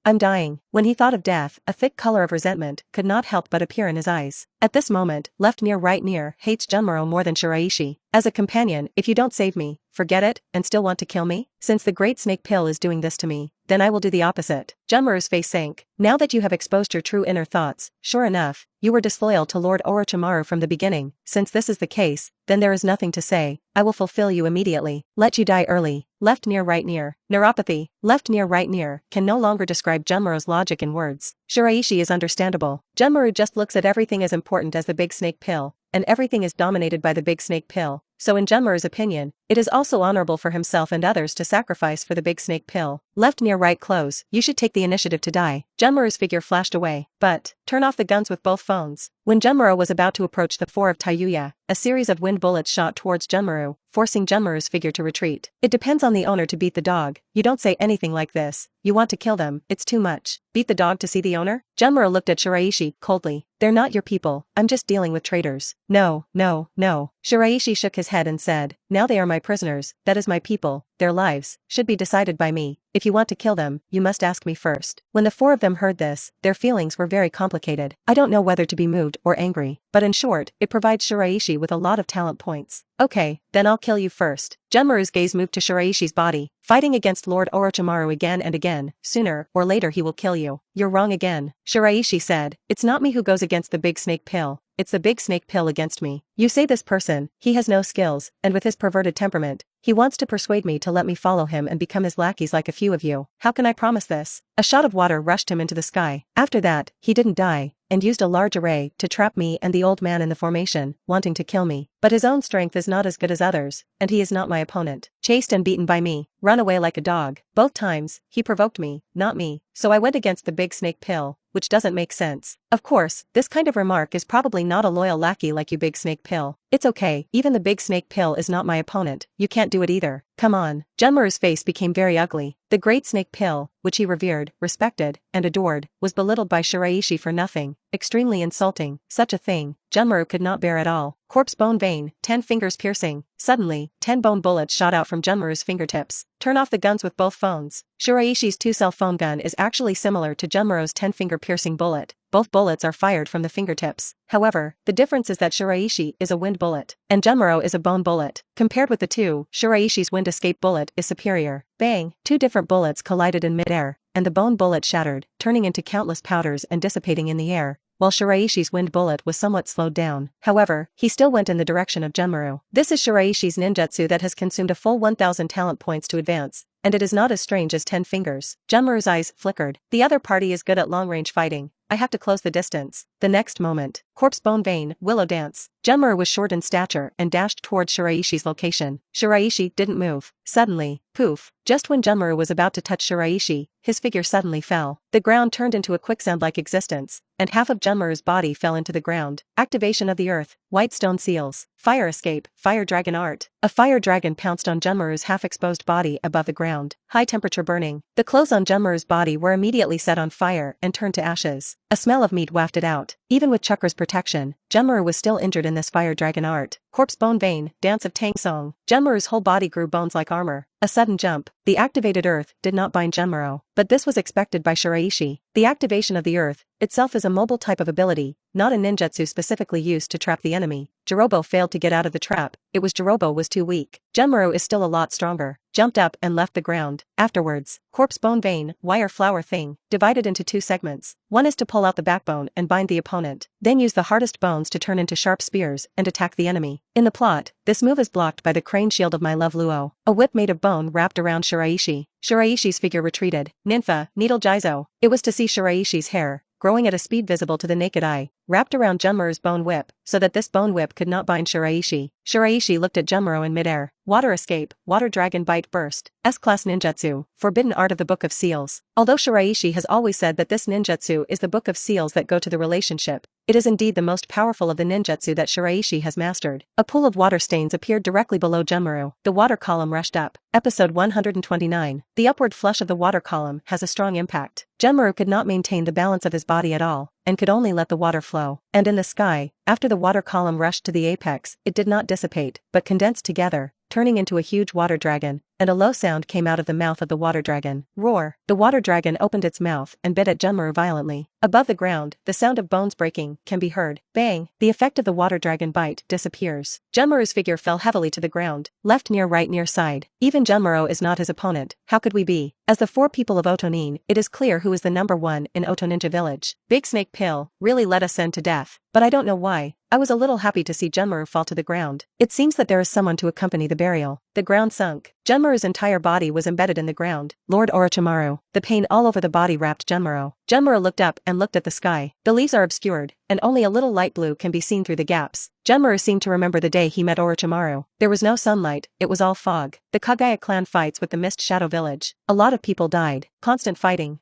I'm dying. When he thought of death, a thick color of resentment could not help but appear in his eyes. At this moment, left near right near hates Genmaro more than Shiraishi. As a companion, if you don't save me, forget it, and still want to kill me? Since the Great Snake Pill is doing this to me, then I will do the opposite. Genmaru's face sank. Now that you have exposed your true inner thoughts, sure enough, you were disloyal to Lord Orochimaru from the beginning. Since this is the case, then there is nothing to say. I will fulfill you immediately. Let you die early. Left near right near. Neuropathy. Left near right near can no longer describe Genmaru's logic in words. Shiraishi is understandable. Genmaru just looks at everything as important as the Big Snake Pill, and everything is dominated by the Big Snake Pill. So in Genmaru's opinion, it is also honorable for himself and others to sacrifice for the Big Snake Pill. Left near right close, you should take the initiative to die. Genmaru's figure flashed away. But, turn off the guns with both phones. When Genmaru was about to approach the four of Tayuya, a series of wind bullets shot towards Genmaru, forcing Genmaru's figure to retreat. It depends on the owner to beat the dog. You don't say anything like this. You want to kill them, it's too much. Beat the dog to see the owner? Genmaru looked at Shiraishi, coldly. They're not your people, I'm just dealing with traitors. No, no, no. Shiraishi shook his head and said, now they are my prisoners, that is my people, their lives, should be decided by me. If you want to kill them, you must ask me first. When the four of them heard this, their feelings were very complicated. I don't know whether to be moved or angry, but in short, it provides Shiraishi with a lot of talent points. Okay, then I'll kill you first. Genmaru's gaze moved to Shiraishi's body, fighting against Lord Orochimaru again and again. Sooner or later he will kill you. You're wrong again. Shiraishi said, it's not me who goes against the Big Snake Pill, it's the big snake pill against me. You say this person, he has no skills, and with his perverted temperament, he wants to persuade me to let me follow him and become his lackeys like a few of you. How can I promise this? A shot of water rushed him into the sky. After that, he didn't die, and used a large array to trap me and the old man in the formation, wanting to kill me. But his own strength is not as good as others, and he is not my opponent. Chased and beaten by me, run away like a dog. Both times, he provoked me, not me, so I went against the big snake pill, which doesn't make sense. Of course, this kind of remark is probably not a loyal lackey like you, big snake pill. It's okay, even the big snake pill is not my opponent, you can't do it either. Come on. Genmaru's face became very ugly. The great snake pill, which he revered, respected, and adored, was belittled by Shiraishi for nothing. Extremely insulting. Such a thing, Genmaru could not bear at all. Corpse bone vein, 10 fingers piercing. Suddenly, 10 bone bullets shot out from Genmaru's fingertips. Turn off the guns with both phones. Shiraishi's 2-cell phone gun is actually similar to Genmaru's 10-finger piercing bullet. Both bullets are fired from the fingertips. However, the difference is that Shiraishi is a wind bullet, and Genmaru is a bone bullet. Compared with the two, Shiraishi's wind escape bullet is superior. Bang! 2 different bullets collided in midair, and the bone bullet shattered, turning into countless powders and dissipating in the air, while Shiraishi's wind bullet was somewhat slowed down. However, he still went in the direction of Genmaru. This is Shiraishi's ninjutsu that has consumed a full 1000 talent points to advance, and it is not as strange as 10 fingers. Genmaru's eyes flickered. The other party is good at long-range fighting. I have to close the distance. The next moment, corpse bone vein, willow dance. Genmaru was short in stature and dashed towards Shiraishi's location. Shiraishi didn't move. Suddenly, poof, just when Genmaru was about to touch Shiraishi, his figure suddenly fell. The ground turned into a quicksand-like existence, and half of Genmaru's body fell into the ground. Activation of the earth, white stone seals, fire escape, fire dragon art. A fire dragon pounced on Genmaru's half-exposed body above the ground. High temperature burning. The clothes on Genmaru's body were immediately set on fire and turned to ashes. A smell of meat wafted out. Even with Chakra's protection, Genmaru was still injured in this fire dragon art. Corpse bone vein, dance of Tang Song. Genmaru's whole body grew bones like armor. A sudden jump. The activated earth did not bind Genmaru, but this was expected by Shiraishi. The activation of the earth itself is a mobile type of ability, not a ninjutsu specifically used to trap the enemy. Jirobo failed to get out of the trap. It was Jirobo was too weak. Genmaru is still a lot stronger. Jumped up and left the ground. Afterwards, corpse bone vein, wire flower thing, divided into 2 segments. One is to pull out the backbone and bind the opponent, then use the hardest bones to turn into sharp spears and attack the enemy. In the plot, this move is blocked by the crane shield of my love Luo. A whip made of bone wrapped around Shiraishi. Shiraishi's figure retreated. Ninfa, needle Jizo. It was to see Shiraishi's hair, growing at a speed visible to the naked eye, wrapped around Genmaru's bone whip, so that this bone whip could not bind Shiraishi. Shiraishi looked at Genmaru in midair. Water escape, water dragon bite burst. S-class ninjutsu, forbidden art of the Book of Seals. Although Shiraishi has always said that this ninjutsu is the Book of Seals that go to the relationship, it is indeed the most powerful of the ninjutsu that Shiraishi has mastered. A pool of water stains appeared directly below Genmaru. The water column rushed up. Episode 129. The upward flush of the water column has a strong impact. Genmaru could not maintain the balance of his body at all, and could only let the water flow. And in the sky, after the water column rushed to the apex, it did not dissipate, but condensed together, turning into a huge water dragon, and a low sound came out of the mouth of the water dragon. Roar! The water dragon opened its mouth and bit at Genmaru violently. Above the ground, the sound of bones breaking can be heard. Bang! The effect of the water dragon bite disappears. Genmaru's figure fell heavily to the ground, left near right near side. Even Genmaru is not his opponent. How could we be? As the 4 people of Otonin, it is clear who is the number 1 in Oto Ninja Village. Big Snake Pill really let us end to death. But I don't know why. I was a little happy to see Genmaru fall to the ground. It seems that there is someone to accompany the burial. The ground sunk. Genmaru's entire body was embedded in the ground. Lord Orochimaru. The pain all over the body wrapped Genmaru. Genmaru looked up and looked at the sky. The leaves are obscured, and only a little light blue can be seen through the gaps. Genmaru seemed to remember the day he met Orochimaru. There was no sunlight, it was all fog. The Kagaya clan fights with the Mist Shadow Village. A lot of people died. Constant fighting.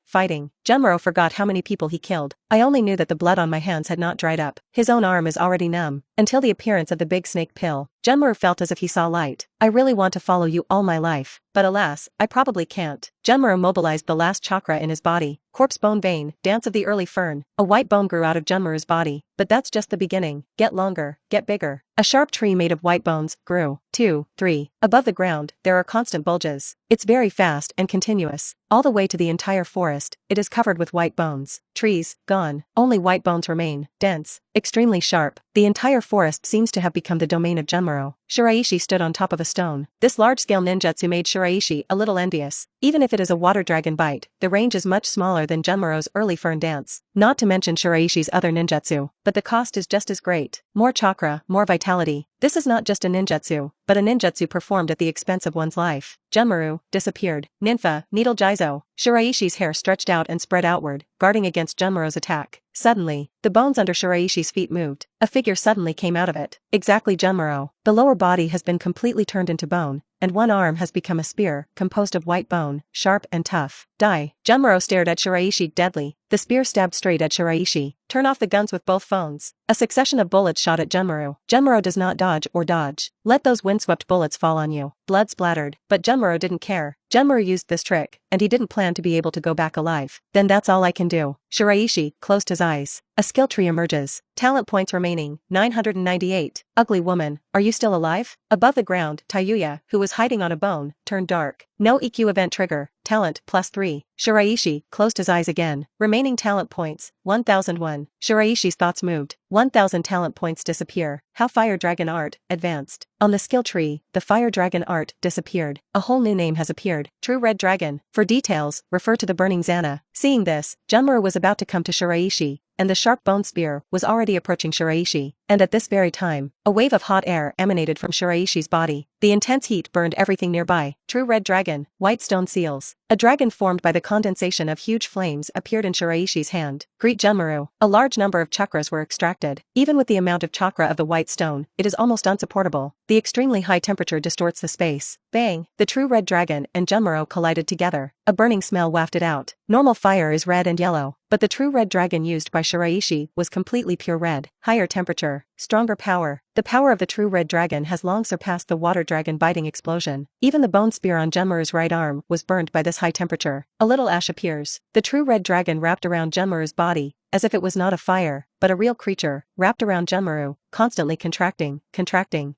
Genmaru forgot how many people he killed. I only knew that the blood on my hands had not dried up. His own arm is already numb. Until the appearance of the big snake pill, Genmaru felt as if he saw light. I really want to follow you all my life. But alas, I probably can't. Genmaru mobilized the last chakra in his body. Corpse bone vein, dance of the early fern. A white bone grew out of Genmaru's body. But that's just the beginning. Get longer, get bigger. A sharp tree made of white bones grew. 2, 3. Above the ground, there are constant bulges. It's very fast and continuous. All the way to the entire forest, it is covered with white bones. Trees, gone. Only white bones remain. Dense. Extremely sharp. The entire forest seems to have become the domain of Genmaru. Shiraishi stood on top of a stone. This large-scale ninjutsu made Shiraishi a little envious. Even if it is a water dragon bite, the range is much smaller than Genmaru's early fern dance. Not to mention Shiraishi's other ninjutsu, but the cost is just as great. More chakra, more vitality. This is not just a ninjutsu, but a ninjutsu performed at the expense of one's life. Genmaru disappeared. Ninfa, Needle Jizo. Shiraishi's hair stretched out and spread outward, guarding against Genmaru's attack. Suddenly, the bones under Shiraishi's feet moved. A figure suddenly came out of it. Exactly Genmaru. The lower body has been completely turned into bone, and one arm has become a spear, composed of white bone, sharp and tough. Die. Genmaru stared at Shiraishi deadly. The spear stabbed straight at Shiraishi. Turn off the guns with both phones. A succession of bullets shot at Genmaru. Genmaru does not dodge or dodge. Let those windswept bullets fall on you. Blood splattered. But Genmaru didn't care. Genmaru used this trick, and he didn't plan to be able to go back alive. Then that's all I can do. Shiraishi closed his eyes. A skill tree emerges. Talent points remaining, 998. Ugly woman, are you still alive? Above the ground, Tayuya, who was hiding on a bone, turned dark. No EQ event trigger. Talent, +3. Shiraishi closed his eyes again. Remaining talent points, 1001. Shiraishi's thoughts moved. 1000 talent points disappear. How Fire Dragon Art, advanced. On the skill tree, the Fire Dragon Art disappeared. A whole new name has appeared. True Red Dragon. For details, refer to the Burning Zana. Seeing this, Genmaru was about to come to Shiraishi, and the sharp bone spear was already approaching Shiraishi. And at this very time, a wave of hot air emanated from Shiraishi's body. The intense heat burned everything nearby. True Red Dragon, White Stone Seals. A dragon formed by the condensation of huge flames appeared in Shiraishi's hand. Greet Genmaru. A large number of chakras were extracted. Even with the amount of chakra of the white stone, it is almost unsupportable. The extremely high temperature distorts the space. Bang! The True Red Dragon and Genmaru collided together. A burning smell wafted out. Normal fire is red and yellow, but the True Red Dragon used by Shiraishi was completely pure red. Higher temperature, stronger power. The power of the True Red Dragon has long surpassed the water dragon biting explosion. Even the bone spear on Genmaru's right arm was burned by this high temperature. A little ash appears. The True Red Dragon wrapped around Genmaru's body, as if it was not a fire, but a real creature, wrapped around Genmaru, constantly contracting.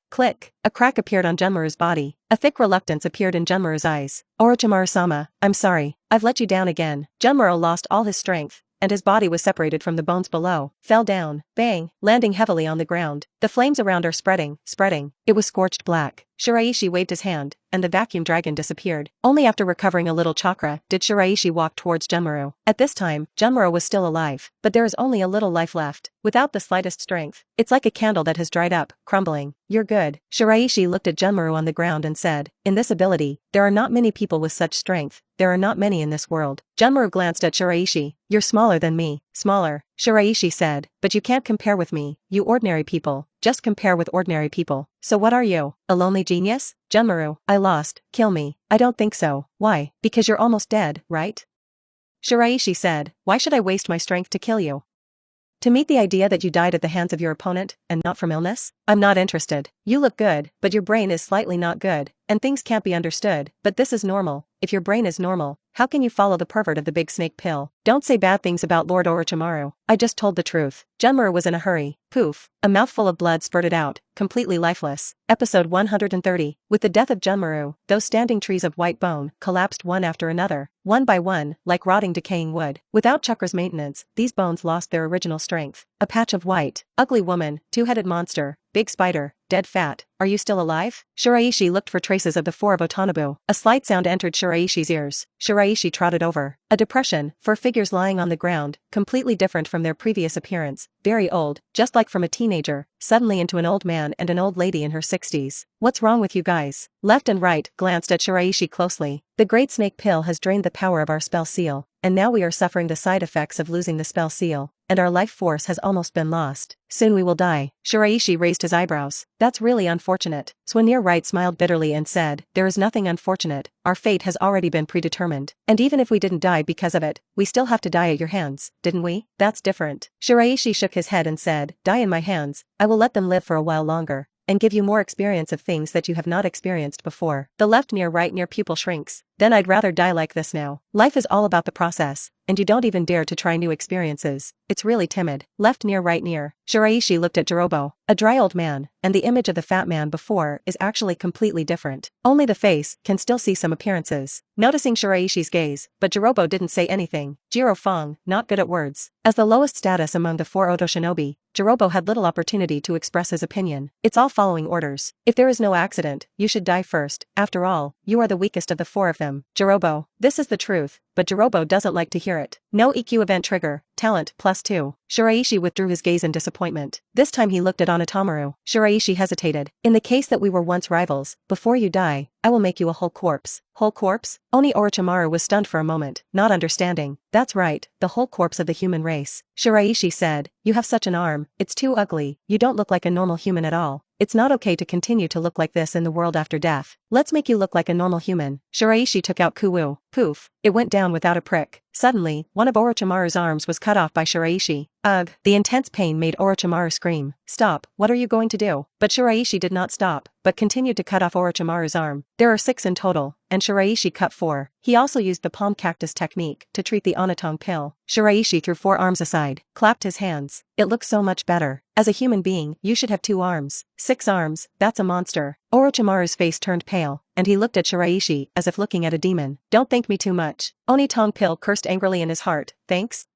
Click. A crack appeared on Genmaru's body. A thick reluctance appeared in Genmaru's eyes. Orochimaru-sama, I'm sorry, I've let you down again. Genmaru lost all his strength, and his body was separated from the bones below, fell down, bang, landing heavily on the ground. The flames around are spreading. It was scorched black. Shiraishi waved his hand, and the vacuum dragon disappeared. Only after recovering a little chakra did Shiraishi walk towards Genmaru. At this time, Genmaru was still alive, but there is only a little life left. Without the slightest strength, it's like a candle that has dried up, crumbling. You're good. Shiraishi looked at Genmaru on the ground and said, in this ability, there are not many people with such strength. There are not many in this world. Genmaru glanced at Shiraishi. You're smaller than me. Smaller, Shiraishi said, but you can't compare with me, you ordinary people. Just compare with ordinary people. So what are you? A lonely genius? Genmaru, I lost. Kill me. I don't think so. Why? Because you're almost dead, right? Shiraishi said, why should I waste my strength to kill you? To meet the idea that you died at the hands of your opponent, and not from illness? I'm not interested. You look good, but your brain is slightly not good, and things can't be understood, but this is normal. If your brain is normal, how can you follow the pervert of the big snake pill? Don't say bad things about Lord Orochimaru. I just told the truth. Genmaru was in a hurry. Poof. A mouthful of blood spurted out, completely lifeless. Episode 130. With the death of Genmaru, those standing trees of white bone collapsed one after another, one by one, like rotting decaying wood. Without chakra's maintenance, these bones lost their original strength. A patch of white. Ugly woman, two-headed monster, big spider, dead fat. Are you still alive? Shiraishi looked for traces of the four of Otanabu. A slight sound entered Shiraishi's ears. Shiraishi trotted over. A depression, four figures lying on the ground, completely different from their previous appearance, very old, just like from a teenager, suddenly into an old man and an old lady in her 60s. What's wrong with you guys? Left and right glanced at Shiraishi closely. The great snake pill has drained the power of our spell seal, and now we are suffering the side effects of losing the spell seal, and our life force has almost been lost. Soon we will die. Shiraishi raised his eyebrows. That's really unfortunate. Swanir Wright smiled bitterly and said, there is nothing unfortunate. Our fate has already been predetermined. And even if we didn't die because of it, we still have to die at your hands, didn't we? That's different. Shiraishi shook his head and said, die in my hands. I will let them live for a while longer, and give you more experience of things that you have not experienced before. The left near right near pupil shrinks. Then I'd rather die like this now. Life is all about the process, and you don't even dare to try new experiences. It's really timid. Left near right near. Shiraishi looked at Jirobo, a dry old man, and the image of the fat man before is actually completely different. Only the face can still see some appearances. Noticing Shiraishi's gaze, but Jirobo didn't say anything. Jiro Fong, not good at words. As the lowest status among the four Oto shinobi, Jirobo had little opportunity to express his opinion. It's all following orders. If there is no accident, you should die first. After all, you are the weakest of the four of them. Jirobo, This is the truth, but Jirobo doesn't like to hear it. No EQ event trigger, talent +2. Shiraishi withdrew his gaze in disappointment. This time he looked at Onitamaru. Shiraishi hesitated. In the case that we were once rivals, before you die, I will make you a whole corpse. Whole corpse? Oni Orochimaru was stunned for a moment, not understanding. That's right, the whole corpse of the human race. Shiraishi said, you have such an arm, it's too ugly, you don't look like a normal human at all. It's not okay to continue to look like this in the world after death. Let's make you look like a normal human. Shiraishi took out Kuwu. Poof. It went down without a prick. Suddenly, one of Orochimaru's arms was cut off by Shiraishi. Ugh. The intense pain made Orochimaru scream. Stop, what are you going to do? But Shiraishi did not stop, but continued to cut off Orochimaru's arm. There are 6 in total, and Shiraishi cut 4. He also used the palm cactus technique to treat the Onitong pill. Shiraishi threw 4 arms aside, clapped his hands. It looks so much better. As a human being, you should have 2 arms. 6 arms, that's a monster. Orochimaru's face turned pale, and he looked at Shiraishi as if looking at a demon. Don't thank me too much. Onitong pill cursed angrily in his heart. Thanks?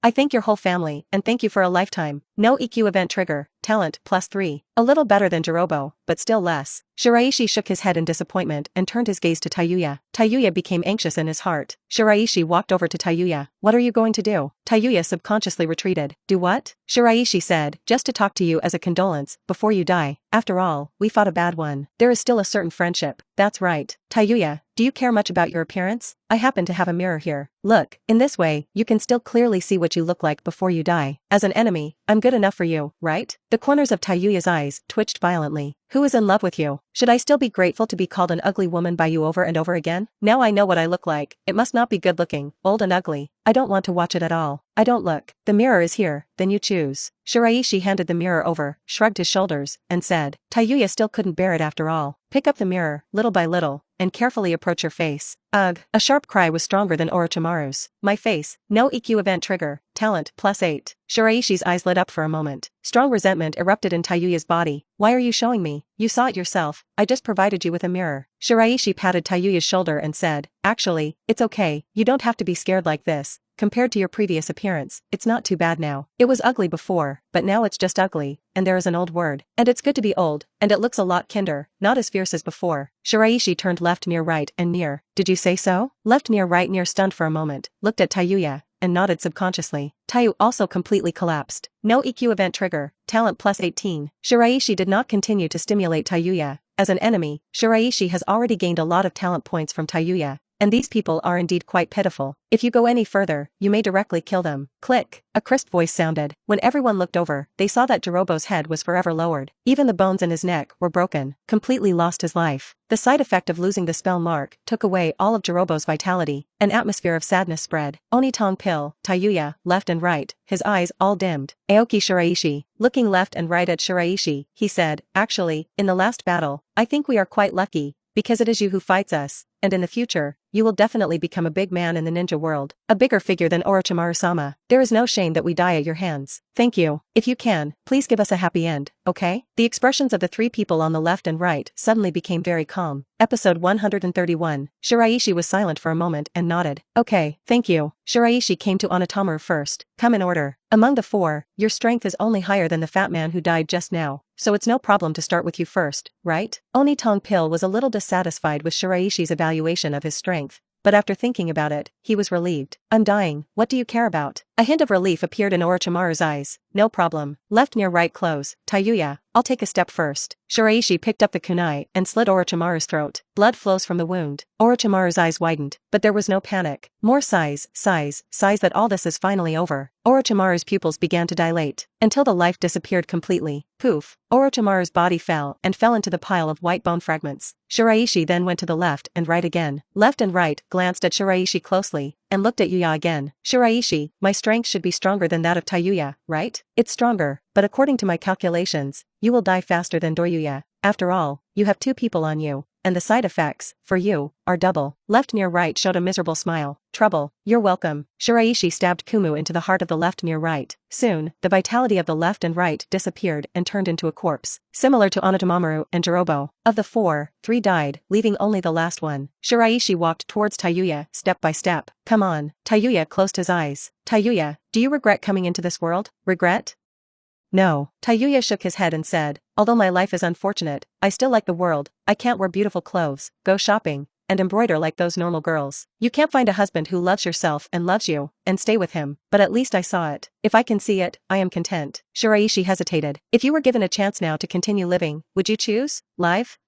I thank your whole family, and thank you for a lifetime. No EQ event trigger, talent +3. A little better than Jirobo, but still less. Shiraishi shook his head in disappointment and turned his gaze to Tayuya. Tayuya became anxious in his heart. Shiraishi walked over to Tayuya. What are you going to do? Tayuya subconsciously retreated. Do what? Shiraishi said, just to talk to you as a condolence, before you die. After all, we fought a bad one. There is still a certain friendship. That's right. Tayuya, do you care much about your appearance? I happen to have a mirror here. Look, in this way, you can still clearly see what you look like before you die. As an enemy, I'm good enough for you, right? The corners of Tayuya's eyes twitched violently. Who is in love with you? Should I still be grateful to be called an ugly woman by you over and over again? Now I know what I look like. It must not be good looking, old and ugly. I don't want to watch it at all. I don't look. The mirror is here, then you choose. Shiraishi handed the mirror over, shrugged his shoulders, and said, Tayuya still couldn't bear it after all. Pick up the mirror, little by little, and carefully approach your face. Ugh. A sharp cry was stronger than Orochimaru's. My face. No EQ event trigger. Talent +8. Shiraishi's eyes lit up for a moment. Strong resentment erupted in Tayuya's body. Why are you showing me? You saw it yourself. I just provided you with a mirror. Shiraishi patted Tayuya's shoulder and said, actually, it's okay. You don't have to be scared like this. Compared to your previous appearance, it's not too bad now. It was ugly before, but now it's just ugly, and there is an old word. And it's good to be old, and it looks a lot kinder, not as fierce as before. Shiraishi turned left near right and near. Did you say so? Left near right near stunned for a moment, looked at Tayuya, and nodded subconsciously. Tayu also completely collapsed. No EQ event trigger, talent +18. Shiraishi did not continue to stimulate Tayuya. As an enemy, Shiraishi has already gained a lot of talent points from Tayuya. And these people are indeed quite pitiful. If you go any further, you may directly kill them. Click. A crisp voice sounded. When everyone looked over, they saw that Jirobo's head was forever lowered. Even the bones in his neck were broken. Completely lost his life. The side effect of losing the spell mark took away all of Jirobo's vitality. An atmosphere of sadness spread. Onitong pill, Tayuya, left and right, his eyes all dimmed. Aoki Shiraishi, looking left and right at Shiraishi, he said, actually, in the last battle, I think we are quite lucky, because it is you who fights us. And in the future, you will definitely become a big man in the ninja world. A bigger figure than Orochimaru-sama. There is no shame that we die at your hands. Thank you. If you can, please give us a happy end, okay? The expressions of the 3 people on the left and right suddenly became very calm. Episode 131. Shiraishi was silent for a moment and nodded. Okay, thank you. Shiraishi came to Onitamaru first. Come in order. Among the 4, your strength is only higher than the fat man who died just now, so it's no problem to start with you first, right? Onitong pill was a little dissatisfied with Shiraishi's evaluation of his strength, but after thinking about it, he was relieved. I'm dying, what do you care about? A hint of relief appeared in Orochimaru's eyes. No problem. Left near right close. Tayuya, I'll take a step first. Shiraishi picked up the kunai and slit Orochimaru's throat. Blood flows from the wound. Orochimaru's eyes widened, but there was no panic. More sighs that all this is finally over. Orochimaru's pupils began to dilate, until the life disappeared completely. Poof. Orochimaru's body fell into the pile of white bone fragments. Shiraishi then went to the left and right again. Left and right glanced at Shiraishi closely, and looked at Yuya again. Shiraishi, my strength should be stronger than that of Tayuya, right? It's stronger, but according to my calculations, you will die faster than Doryuya. After all, you have 2 people on you, and the side effects, for you, are double. Left near right showed a miserable smile. Trouble. You're welcome. Shiraishi stabbed Kumu into the heart of the left near right. Soon, the vitality of the left and right disappeared and turned into a corpse. Similar to Onitamaru and Jirobo. Of the 4, 3 died, leaving only the last one. Shiraishi walked towards Tayuya, step by step. Come on. Tayuya closed his eyes. Tayuya, do you regret coming into this world? Regret? No. Tayuya shook his head and said, although my life is unfortunate, I still like the world. I can't wear beautiful clothes, go shopping, and embroider like those normal girls. You can't find a husband who loves yourself and loves you, and stay with him, but at least I saw it. If I can see it, I am content. Shiraishi hesitated. If you were given a chance now to continue living, would you choose life?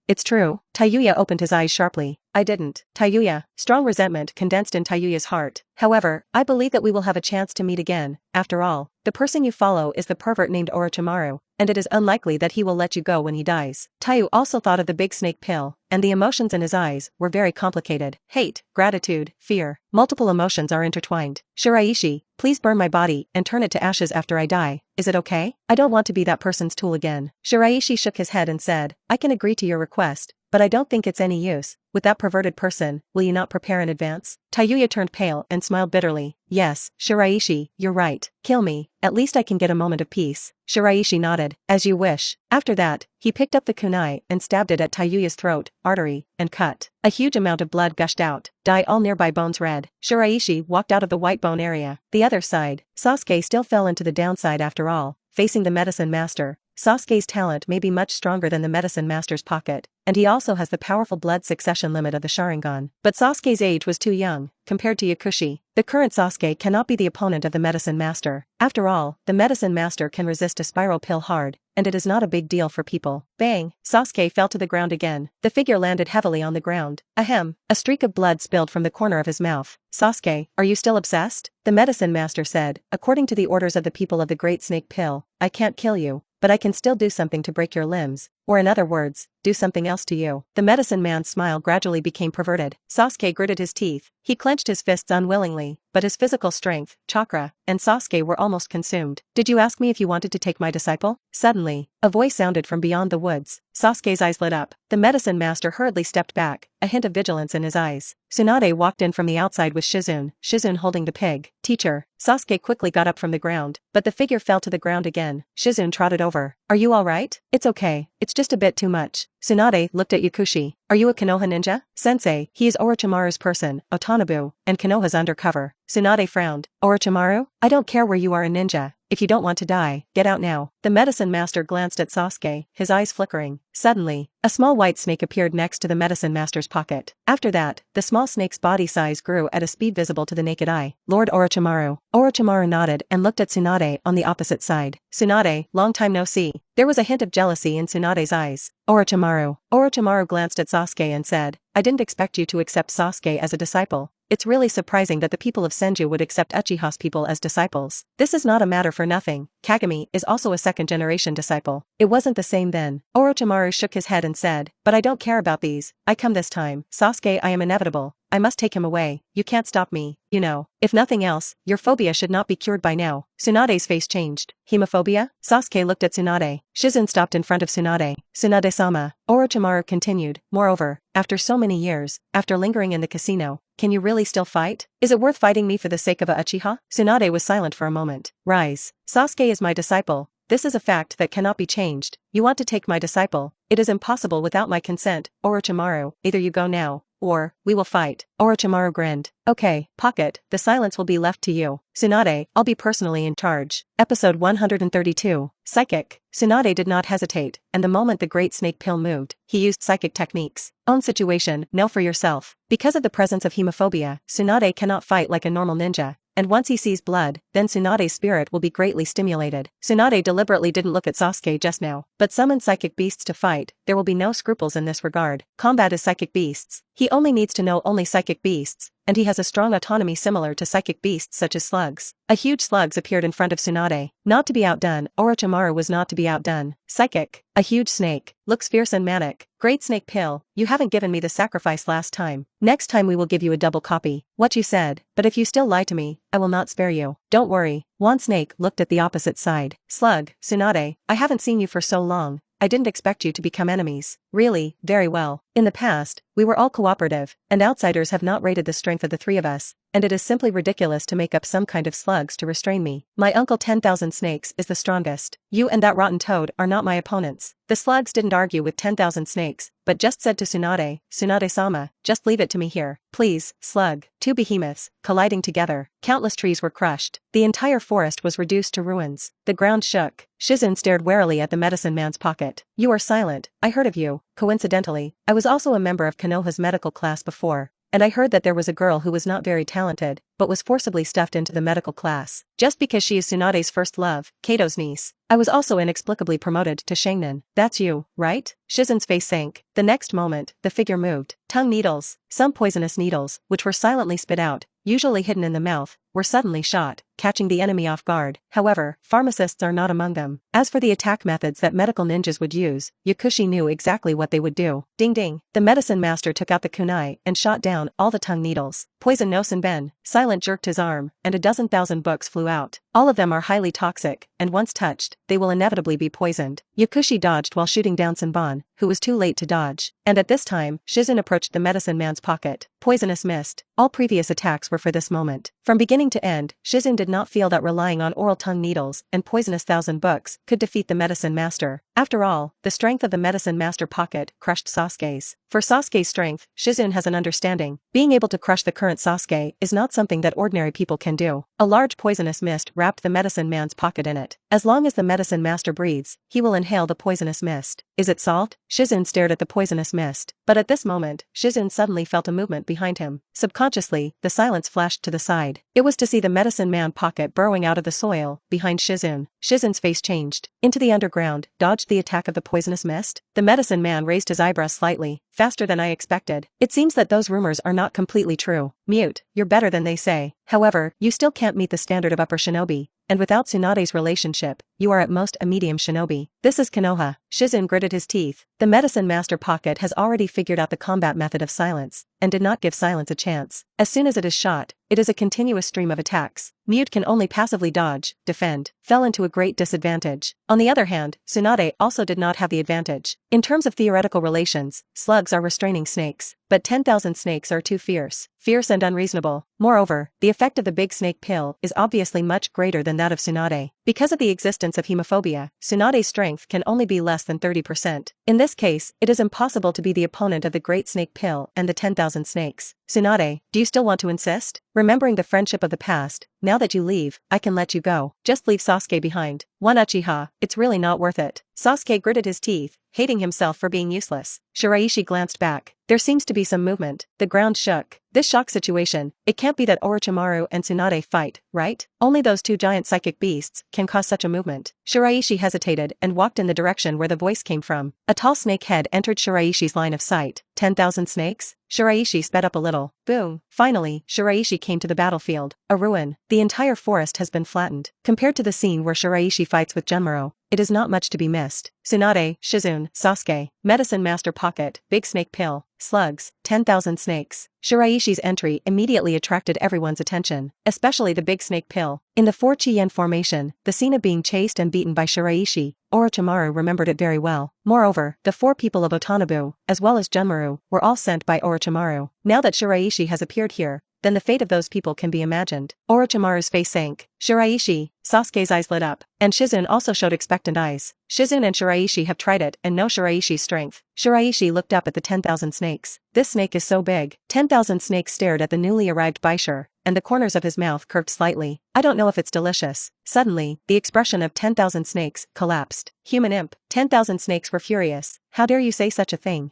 It's true. Tayuya opened his eyes sharply. I didn't. Tayuya, strong resentment condensed in Tayuya's heart. However, I believe that we will have a chance to meet again. After all, the person you follow is the pervert named Orochimaru, and it is unlikely that he will let you go when he dies. Tayu also thought of the big snake pill, and the emotions in his eyes were very complicated. Hate, gratitude, fear. Multiple emotions are intertwined. Shiraishi, please burn my body and turn it to ashes after I die. Is it okay? I don't want to be that person's tool again. Shiraishi shook his head and said, I can agree to your request, but I don't think it's any use. With that perverted person, will you not prepare in advance? Tayuya turned pale and smiled bitterly. Yes, Shiraishi, you're right. Kill me, at least I can get a moment of peace. Shiraishi nodded. As you wish. After that, he picked up the kunai and stabbed it at Tayuya's throat, artery, and cut. A huge amount of blood gushed out, dyed all nearby bones red. Shiraishi walked out of the white bone area. The other side, Sasuke still fell into the downside after all, facing the medicine master. Sasuke's talent may be much stronger than the medicine master's pocket, and he also has the powerful blood succession limit of the Sharingan. But Sasuke's age was too young, compared to Yakushi. The current Sasuke cannot be the opponent of the medicine master. After all, the medicine master can resist a spiral pill hard, and it is not a big deal for people. Bang! Sasuke fell to the ground again. The figure landed heavily on the ground. Ahem! A streak of blood spilled from the corner of his mouth. Sasuke, are you still obsessed? The medicine master said, according to the orders of the people of the Great Snake Pill, I can't kill you, but I can still do something to break your limbs, or in other words, do something else to you. The medicine man's smile gradually became perverted. Sasuke gritted his teeth. He clenched his fists unwillingly, but his physical strength, chakra, and Sasuke were almost consumed. Did you ask me if you wanted to take my disciple? Suddenly, a voice sounded from beyond the woods. Sasuke's eyes lit up. The medicine master hurriedly stepped back, a hint of vigilance in his eyes. Tsunade walked in from the outside with Shizune holding the pig. Teacher. Sasuke quickly got up from the ground, but the figure fell to the ground again. Shizune trotted over. Are you alright? It's okay, it's just a bit too much. Tsunade looked at Yakushi. Are you a Konoha ninja? Sensei, he is Orochimaru's person, Otanabu, and Konoha's undercover. Tsunade frowned. Orochimaru? I don't care where you are a ninja. If you don't want to die, get out now. The medicine master glanced at Sasuke, his eyes flickering. Suddenly, a small white snake appeared next to the medicine master's pocket. After that, the small snake's body size grew at a speed visible to the naked eye. Lord Orochimaru. Orochimaru nodded and looked at Tsunade on the opposite side. Tsunade, long time no see. There was a hint of jealousy in Tsunade's eyes. Orochimaru. Orochimaru glanced at Sasuke and said, I didn't expect you to accept Sasuke as a disciple. It's really surprising that the people of Senju would accept Uchiha's people as disciples. This is not a matter for nothing. Kagami is also a second-generation disciple. It wasn't the same then. Orochimaru shook his head and said, but I don't care about these. I come this time. Sasuke, I am inevitable. I must take him away. You can't stop me, you know. If nothing else, your phobia should not be cured by now. Tsunade's face changed. Hemophobia? Sasuke looked at Tsunade. Shizune stopped in front of Tsunade. Tsunade-sama. Orochimaru continued. Moreover, after so many years, after lingering in the casino, can you really still fight? Is it worth fighting me for the sake of a Uchiha? Tsunade was silent for a moment. Rise. Sasuke is my disciple. This is a fact that cannot be changed. You want to take my disciple? It is impossible without my consent. Orochimaru, either you go now, or we will fight. Orochimaru grinned. Okay, Pocket, the silence will be left to you. Tsunade, I'll be personally in charge. Episode 132. Psychic. Tsunade did not hesitate, and the moment the Great Snake Pill moved, he used psychic techniques. Own situation, know for yourself. Because of the presence of hemophobia, Tsunade cannot fight like a normal ninja. And once he sees blood, then Tsunade's spirit will be greatly stimulated. Tsunade deliberately didn't look at Sasuke just now, but summoned psychic beasts to fight. There will be no scruples in this regard. Combat is psychic beasts. He only needs to know only psychic beasts, and he has a strong autonomy similar to psychic beasts such as slugs. A huge slugs appeared in front of Tsunade. Not to be outdone, Orochimaru was not to be outdone. Psychic. A huge snake. Looks fierce and manic. Great Snake Pill, you haven't given me the sacrifice last time. Next time we will give you a double copy. What you said, but if you still lie to me, I will not spare you. Don't worry. One snake looked at the opposite side. Slug, Tsunade, I haven't seen you for so long. I didn't expect you to become enemies. Really, very well. In the past, we were all cooperative, and outsiders have not rated the strength of the three of us, and it is simply ridiculous to make up some kind of slugs to restrain me. My uncle 10,000 Snakes is the strongest. You and that rotten toad are not my opponents. The slugs didn't argue with 10,000 Snakes, but just said to Tsunade, Tsunade-sama, just leave it to me here. Please, slug. Two behemoths, colliding together. Countless trees were crushed. The entire forest was reduced to ruins. The ground shook. Shizune stared warily at the medicine man's pocket. You are silent. I heard of you. Coincidentally, I was also a member of Konoha's medical class before. And I heard that there was a girl who was not very talented, but was forcibly stuffed into the medical class. Just because she is Tsunade's first love, Kato's niece. I was also inexplicably promoted to Shangnan. That's you, right? Shizen's face sank. The next moment, the figure moved. Tongue needles. Some poisonous needles, which were silently spit out, usually hidden in the mouth, were suddenly shot, catching the enemy off guard. However, pharmacists are not among them. As for the attack methods that medical ninjas would use, Yakushi knew exactly what they would do. Ding ding. The medicine master took out the kunai and shot down all the tongue needles. Poison no Senben. Silent jerked his arm, and a dozen thousand books flew out. All of them are highly toxic, and once touched, they will inevitably be poisoned. Yakushi dodged while shooting down Senban, who was too late to dodge. And at this time, Shizen approached the medicine man's pocket. Poisonous mist. All previous attacks were for this moment. From beginning to end, Shizen did not feel that relying on oral tongue needles and poisonous thousand books could defeat the medicine master. After all, the strength of the medicine master pocket crushed Sasuke's. For Sasuke's strength, Shizen has an understanding. Being able to crush the current Sasuke is not something that ordinary people can do. A large poisonous mist wrapped the medicine man's pocket in it. As long as the medicine master breathes, he will inhale the poisonous mist. Is it solved? Shizen stared at the poisonous mist. But at this moment, Shizen suddenly felt a movement behind him. Subconsciously, the silence flashed to the side. It was to see the medicine man pocket burrowing out of the soil, behind Shizen. Shizen's face changed. Into the underground, dodged the attack of the poisonous mist? The medicine man raised his eyebrows slightly. Faster than I expected. It seems that those rumors are not completely true. Mute, you're better than they say. However, you still can't meet the standard of upper shinobi. And without Tsunade's relationship, you are at most a medium shinobi. This is Konoha. Shizen gritted his teeth. The medicine master pocket has already figured out the combat method of silence, and did not give silence a chance. As soon as it is shot, it is a continuous stream of attacks. Mute can only passively dodge, defend, fell into a great disadvantage. On the other hand, Tsunade also did not have the advantage. In terms of theoretical relations, slugs are restraining snakes, but 10,000 snakes are too fierce and unreasonable. Moreover, the effect of the big snake pill is obviously much greater than that of Tsunade. Because of the existence of hemophobia, Tsunade's strength can only be less than 30%. In this case, it is impossible to be the opponent of the great snake pill and the 10,000 snakes. Tsunade, do you still want to insist? Remembering the friendship of the past, now that you leave, I can let you go. Just leave Sasuke behind. One Uchiha, it's really not worth it. Sasuke gritted his teeth, hating himself for being useless. Shiraishi glanced back. There seems to be some movement. The ground shook. This shock situation, it can't be that Orochimaru and Tsunade fight, right? Only those two giant psychic beasts can cause such a movement. Shiraishi hesitated and walked in the direction where the voice came from. A tall snake head entered Shiraishi's line of sight. 10,000 snakes? Shiraishi sped up a little. Boom. Finally, Shiraishi came to the battlefield. A ruin. The entire forest has been flattened. Compared to the scene where Shiraishi fights with Genmaro, it is not much to be missed. Tsunade, Shizune, Sasuke, Medicine Master Pocket, Big Snake Pill, slugs, 10,000 snakes. Shiraishi's entry immediately attracted everyone's attention, especially the Big Snake Pill. In the 4 Chien formation, the scene of being chased and beaten by Shiraishi, Orochimaru remembered it very well. Moreover, the 4 people of Otanabu, as well as Genmaru, were all sent by Orochimaru. Now that Shiraishi has appeared here, then the fate of those people can be imagined. Orochimaru's face sank. Shiraishi, Sasuke's eyes lit up, and Shizune also showed expectant eyes. Shizune and Shiraishi have tried it and know Shiraishi's strength. Shiraishi looked up at the 10,000 snakes. This snake is so big. 10,000 snakes stared at the newly arrived Baishur, and the corners of his mouth curved slightly. I don't know if it's delicious. Suddenly, the expression of 10,000 snakes collapsed. Human imp. 10,000 snakes were furious. How dare you say such a thing?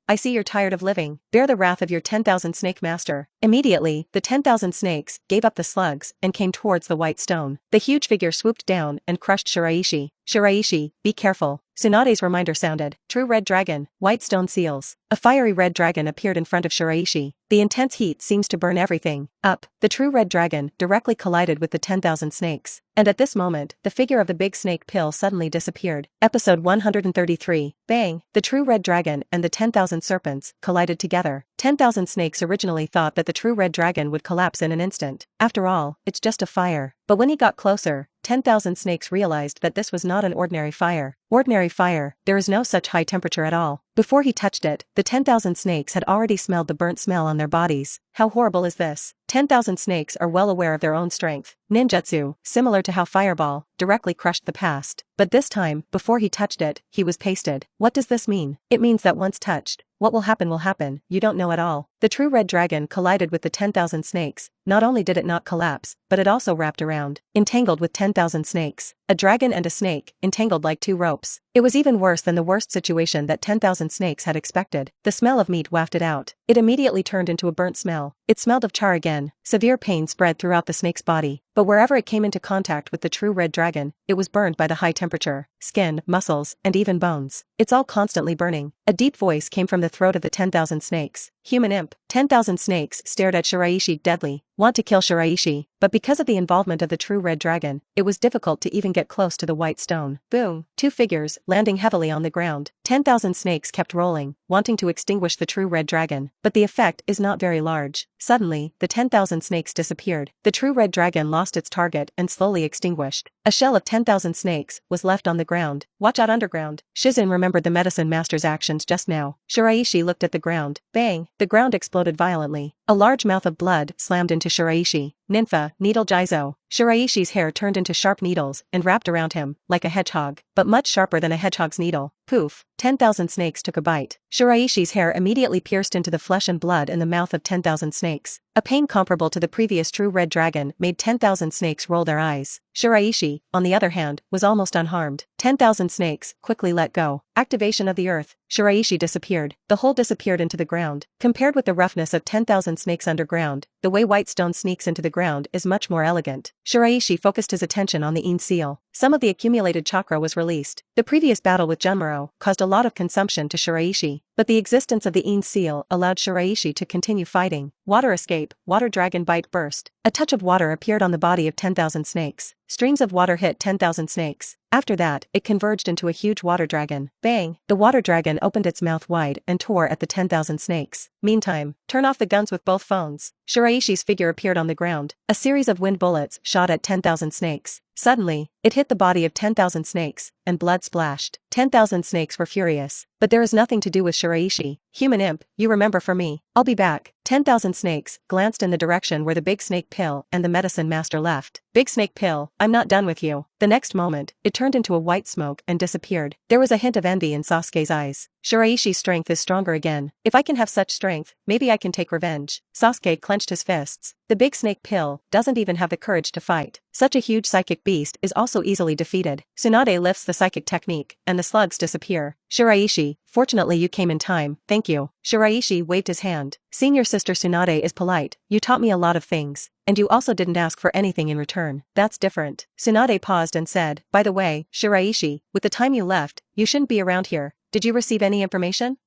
I see you're tired of living. Bear the wrath of your 10,000 snake master. Immediately, the 10,000 snakes gave up the slugs and came towards the white stone. The huge figure swooped down and crushed Shiraishi. Shiraishi, be careful. Tsunade's reminder sounded. True red dragon, white stone seals. A fiery red dragon appeared in front of Shiraishi. The intense heat seems to burn everything up. The true red dragon directly collided with the 10,000 snakes. And at this moment, the figure of the big snake pill suddenly disappeared. Episode 133. Bang! The true red dragon and the 10,000 serpents collided together. 10,000 snakes originally thought that the true red dragon would collapse in an instant. After all, it's just a fire. But when he got closer, 10,000 snakes realized that this was not an ordinary fire. Ordinary fire, there is no such high temperature at all. Before he touched it, the 10,000 snakes had already smelled the burnt smell on their bodies. How horrible is this? 10,000 snakes are well aware of their own strength. Ninjutsu, similar to how Fireball directly crushed the past. But this time, before he touched it, he was pasted. What does this mean? It means that once touched, What will happen, you don't know at all. The true red dragon collided with the 10,000 snakes. Not only did it not collapse, but it also wrapped around, entangled with 10,000 snakes. A dragon and a snake, entangled like two ropes. It was even worse than the worst situation that 10,000 snakes had expected. The smell of meat wafted out. It immediately turned into a burnt smell. It smelled of char again. Severe pain spread throughout the snake's body, but wherever it came into contact with the true red dragon, it was burned by the high temperature. Skin, muscles, and even bones. It's all constantly burning. A deep voice came from the throat of the 10,000 snakes. Human imp. 10,000 snakes stared at Shiraishi deadly. Want to kill Shiraishi, but because of the involvement of the true red dragon, it was difficult to even get close to the white stone. Boom. Two figures, landing heavily on the ground. 10,000 snakes kept rolling, wanting to extinguish the true red dragon, but the effect is not very large. Suddenly, the 10,000 snakes disappeared. The true red dragon lost its target and slowly extinguished. A shell of 10,000 snakes was left on the ground. Watch out underground. Shizun remembered the medicine master's actions just now. Shiraishi looked at the ground. Bang! The ground exploded violently. A large mouth of blood slammed into Shiraishi. Ninfa, Needle Jizo. Shiraishi's hair turned into sharp needles and wrapped around him, like a hedgehog, but much sharper than a hedgehog's needle. Poof. 10,000 snakes took a bite. Shiraishi's hair immediately pierced into the flesh and blood in the mouth of 10,000 snakes. A pain comparable to the previous true red dragon made 10,000 snakes roll their eyes. Shiraishi, on the other hand, was almost unharmed. 10,000 snakes quickly let go. Activation of the earth. Shiraishi disappeared. The hole disappeared into the ground. Compared with the roughness of 10,000 snakes underground, the way white stone sneaks into the ground is much more elegant. Shiraishi focused his attention on the Yin seal. Some of the accumulated chakra was released. The previous battle with Junmuro caused a lot of consumption to Shiraishi, but the existence of the Yin seal allowed Shiraishi to continue fighting. Water escape. Water dragon bite burst. A touch of water appeared on the body of 10,000 snakes. Streams of water hit 10,000 snakes. After that, it converged into a huge water dragon. Bang! The water dragon opened its mouth wide and tore at the 10,000 snakes. Meantime, turn off the guns with both phones. Shiraishi's figure appeared on the ground. A series of wind bullets shot at 10,000 snakes. Suddenly, it hit the body of 10,000 snakes, and blood splashed. 10,000 snakes were furious. But there is nothing to do with Shiraishi. Human imp, you remember for me. I'll be back. 10,000 snakes glanced in the direction where the big snake pill and the medicine master left. Big snake pill, I'm not done with you. The next moment, it turned into a white smoke and disappeared. There was a hint of envy in Sasuke's eyes. Shiraishi's strength is stronger again. If I can have such strength, maybe I can take revenge. Sasuke clenched his fists. The big snake pill doesn't even have the courage to fight. Such a huge psychic beast is also easily defeated. Tsunade lifts the psychic technique, and the slugs disappear. Shiraishi, fortunately you came in time, thank you. Shiraishi waved his hand. Senior sister Tsunade is polite. You taught me a lot of things. And you also didn't ask for anything in return. That's different. Tsunade paused and said, by the way, Shiraishi, with the time you left, you shouldn't be around here. Did you receive any information?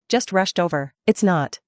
Just rushed over. It's not.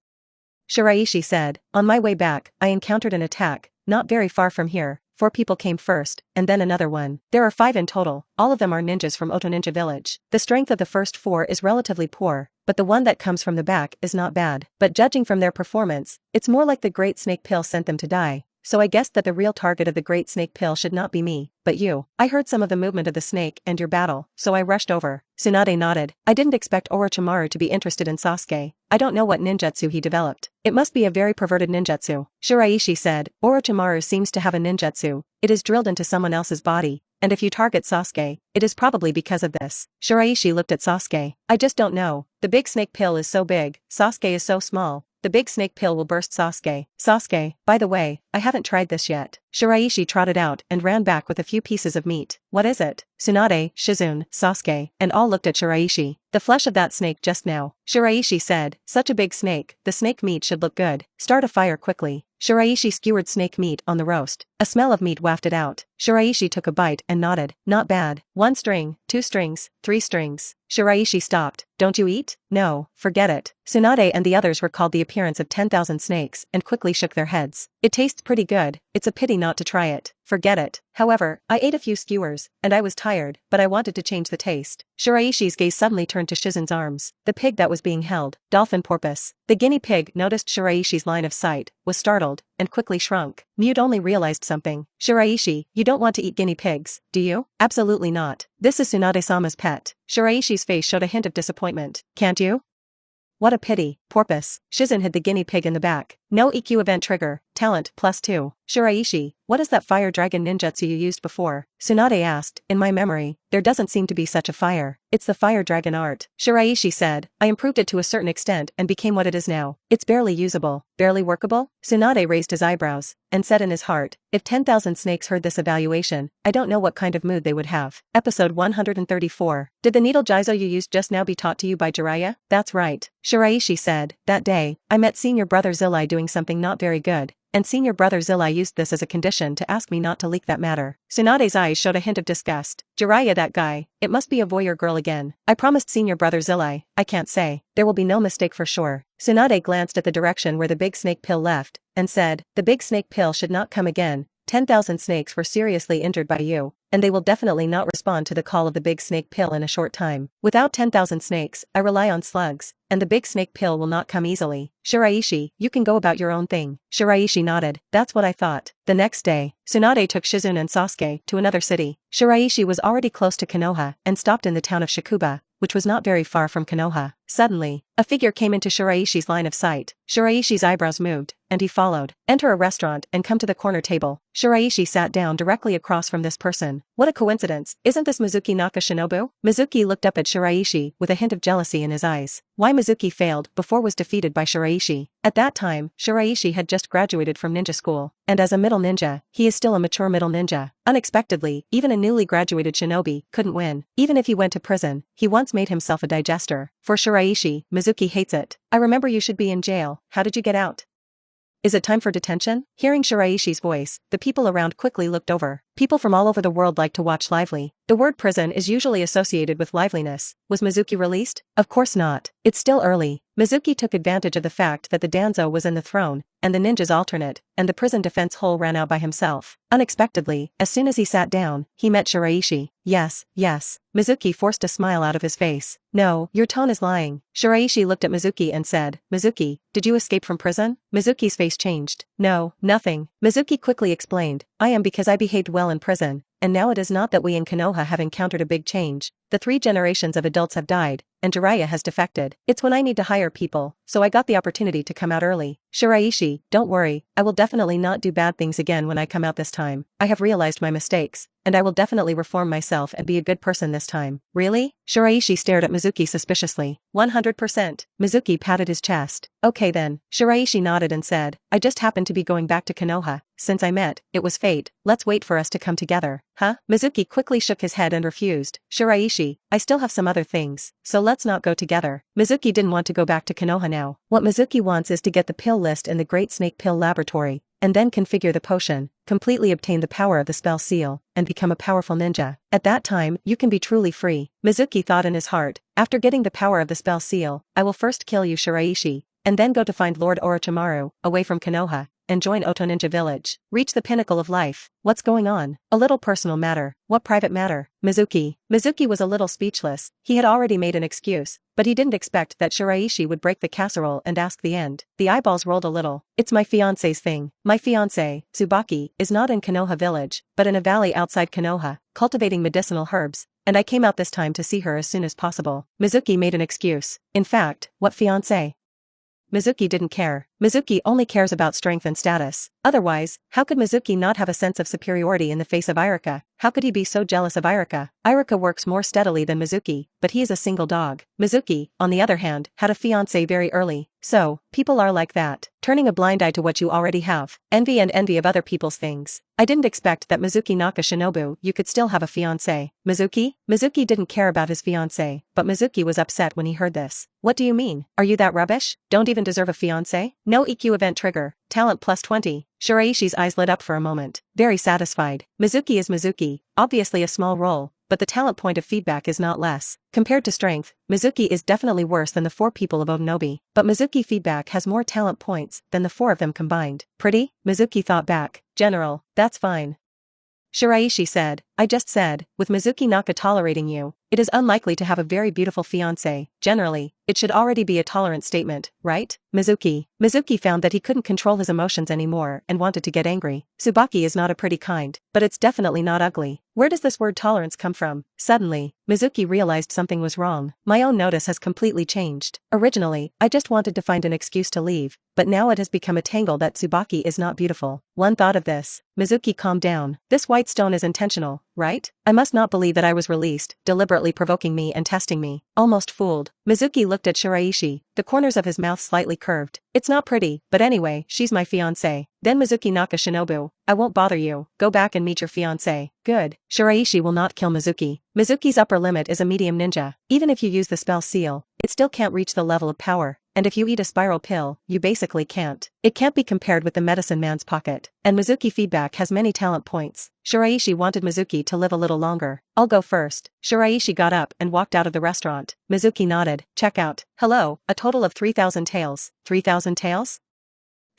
Shiraishi said, on my way back, I encountered an attack, not very far from here. 4 people came first, and then another one. There are 5 in total, all of them are ninjas from Oto Ninja Village. The strength of the first 4 is relatively poor, but the one that comes from the back is not bad. But judging from their performance, it's more like the Great Snake Pill sent them to die. So I guessed that the real target of the Great Snake Pill should not be me, but you. I heard some of the movement of the snake and your battle, so I rushed over. Tsunade nodded. I didn't expect Orochimaru to be interested in Sasuke. I don't know what ninjutsu he developed. It must be a very perverted ninjutsu. Shiraishi said, Orochimaru seems to have a ninjutsu. It is drilled into someone else's body. And if you target Sasuke, it is probably because of this. Shiraishi looked at Sasuke. I just don't know. The big snake pill is so big, Sasuke is so small. The big snake pill will burst Sasuke. Sasuke, by the way, I haven't tried this yet. Shiraishi trotted out and ran back with a few pieces of meat. What is it? Tsunade, Shizun, Sasuke, and all looked at Shiraishi. The flesh of that snake just now. Shiraishi said, such a big snake, the snake meat should look good. Start a fire quickly. Shiraishi skewered snake meat on the roast. A smell of meat wafted out. Shiraishi took a bite and nodded. Not bad. 1 string, 2 strings, 3 strings. Shiraishi stopped. Don't you eat? No, forget it. Tsunade and the others recalled the appearance of 10,000 snakes and quickly shook their heads. It tastes pretty good. It's a pity not to try it. Forget it. However, I ate a few skewers, and I was tired, but I wanted to change the taste. Shiraishi's gaze suddenly turned to Shizun's arms. The pig that was being held. Dolphin porpoise. The guinea pig noticed Shiraishi's line of sight, was startled, and quickly shrunk. Mute only realized something. Shiraishi, you don't want to eat guinea pigs, do you? Absolutely not. This is Tsunade-sama's pet. Shiraishi's face showed a hint of disappointment. Can't you? What a pity, porpoise. Shizun hid the guinea pig in the back. No EQ event trigger. Talent, +2. Shiraishi, what is that fire dragon ninjutsu you used before? Tsunade asked, in my memory, there doesn't seem to be such a fire. It's the fire dragon art. Shiraishi said, I improved it to a certain extent and became what it is now. It's barely usable. Barely workable? Tsunade raised his eyebrows, and said in his heart, if 10,000 snakes heard this evaluation, I don't know what kind of mood they would have. Episode 134. Did the needle jizo you used just now be taught to you by Jiraiya? That's right. Shiraishi said, that day, I met senior brother Zillai doing something not very good. And senior brother Zillai used this as a condition to ask me not to leak that matter. Tsunade's eyes showed a hint of disgust. Jiraiya, that guy, it must be a voyeur girl again. I promised senior brother Zillai, I can't say. There will be no mistake for sure. Tsunade glanced at the direction where the big snake pill left, and said, the big snake pill should not come again. 10,000 snakes were seriously injured by you, and they will definitely not respond to the call of the big snake pill in a short time. Without 10,000 snakes, I rely on slugs, and the big snake pill will not come easily. Shiraishi, you can go about your own thing. Shiraishi nodded. That's what I thought. The next day, Tsunade took Shizune and Sasuke to another city. Shiraishi was already close to Konoha and stopped in the town of Shikuba, which was not very far from Konoha. Suddenly, a figure came into Shiraishi's line of sight. Shiraishi's eyebrows moved, and he followed. Enter a restaurant and come to the corner table. Shiraishi sat down directly across from this person. What a coincidence. Isn't this Mizuki Naka Shinobu? Mizuki looked up at Shiraishi with a hint of jealousy in his eyes. Why Mizuki failed before was defeated by Shiraishi. At that time, Shiraishi had just graduated from ninja school, and as a middle ninja, he is still a mature middle ninja. Unexpectedly, even a newly graduated shinobi couldn't win. Even if he went to prison, he once made himself a digester. For Shiraishi, Mizuki hates it. I remember you should be in jail. How did you get out? Is it time for detention? Hearing Shiraishi's voice, the people around quickly looked over. People from all over the world like to watch lively. The word prison is usually associated with liveliness. Was Mizuki released? Of course not. It's still early. Mizuki took advantage of the fact that the Danzo was in the throne, and the ninja's alternate, and the prison defense hole ran out by himself. Unexpectedly, as soon as he sat down, he met Shiraishi. Yes, yes. Mizuki forced a smile out of his face. No, your tone is lying. Shiraishi looked at Mizuki and said, Mizuki, did you escape from prison? Mizuki's face changed. No, nothing. Mizuki quickly explained, I am because I behaved well in prison, and now it is not that we in Konoha have encountered a big change. The 3 generations of adults have died, and Jiraiya has defected. It's when I need to hire people, so I got the opportunity to come out early. Shiraishi, don't worry, I will definitely not do bad things again when I come out this time. I have realized my mistakes, and I will definitely reform myself and be a good person this time. Really? Shiraishi stared at Mizuki suspiciously. 100%. Mizuki patted his chest. Okay then. Shiraishi nodded and said, I just happened to be going back to Konoha. Since I met, it was fate. Let's wait for us to come together. Huh? Mizuki quickly shook his head and refused. Shiraishi, I still have some other things, so let's not go together. Mizuki didn't want to go back to Konoha now. What Mizuki wants is to get the pill list in the Great Snake Pill Laboratory, and then configure the potion, completely obtain the power of the spell seal, and become a powerful ninja. At that time, you can be truly free. Mizuki thought in his heart, after getting the power of the spell seal, I will first kill you Shiraishi, and then go to find Lord Orochimaru, away from Konoha, and join Oto Ninja Village. Reach the pinnacle of life. What's going on? A little personal matter. What private matter? Mizuki. Mizuki was a little speechless. He had already made an excuse, but he didn't expect that Shiraishi would break the casserole and ask the end. The eyeballs rolled a little. It's my fiance's thing. My fiance, Tsubaki, is not in Konoha Village, but in a valley outside Konoha, cultivating medicinal herbs, and I came out this time to see her as soon as possible. Mizuki made an excuse. In fact, what fiance? Mizuki didn't care. Mizuki only cares about strength and status. Otherwise, how could Mizuki not have a sense of superiority in the face of Iruka? How could he be so jealous of Iruka? Iruka works more steadily than Mizuki, but he is a single dog. Mizuki, on the other hand, had a fiancé very early. So, people are like that, turning a blind eye to what you already have. Envy and envy of other people's things. I didn't expect that Mizuki Naka Shinobu you could still have a fiancé. Mizuki? Mizuki didn't care about his fiancé, but Mizuki was upset when he heard this. What do you mean? Are you that rubbish? Don't even deserve a fiancé? No EQ event trigger. Talent +20. Shiraishi's eyes lit up for a moment. Very satisfied. Mizuki is Mizuki, obviously a small role, but the talent point of feedback is not less. Compared to strength, Mizuki is definitely worse than the 4 people of Otonobi, but Mizuki feedback has more talent points than the 4 of them combined. Pretty? Mizuki thought back. General, that's fine. Shiraishi said, I just said, with Mizuki Naka tolerating you, it is unlikely to have a very beautiful fiancé. Generally, it should already be a tolerant statement, right? Mizuki. Mizuki found that he couldn't control his emotions anymore and wanted to get angry. Tsubaki is not a pretty kind, but it's definitely not ugly. Where does this word tolerance come from? Suddenly, Mizuki realized something was wrong. My own notice has completely changed. Originally, I just wanted to find an excuse to leave, but now it has become a tangle that Tsubaki is not beautiful. One thought of this. Mizuki calmed down. This white stone is intentional, right? I must not believe that I was released, deliberately provoking me and testing me. Almost fooled. Mizuki looked at Shiraishi, the corners of his mouth slightly curved. It's not pretty, but anyway, she's my fiancé. Then Mizuki Naka Shinobu, I won't bother you, go back and meet your fiancé. Good. Shiraishi will not kill Mizuki. Mizuki's upper limit is a medium ninja. Even if you use the spell seal, it still can't reach the level of power. And if you eat a spiral pill, you basically can't. It can't be compared with the medicine man's pocket. And Mizuki feedback has many talent points. Shiraishi wanted Mizuki to live a little longer. I'll go first. Shiraishi got up and walked out of the restaurant. Mizuki nodded. Check out. Hello, a total of 3,000 taels. 3,000 taels?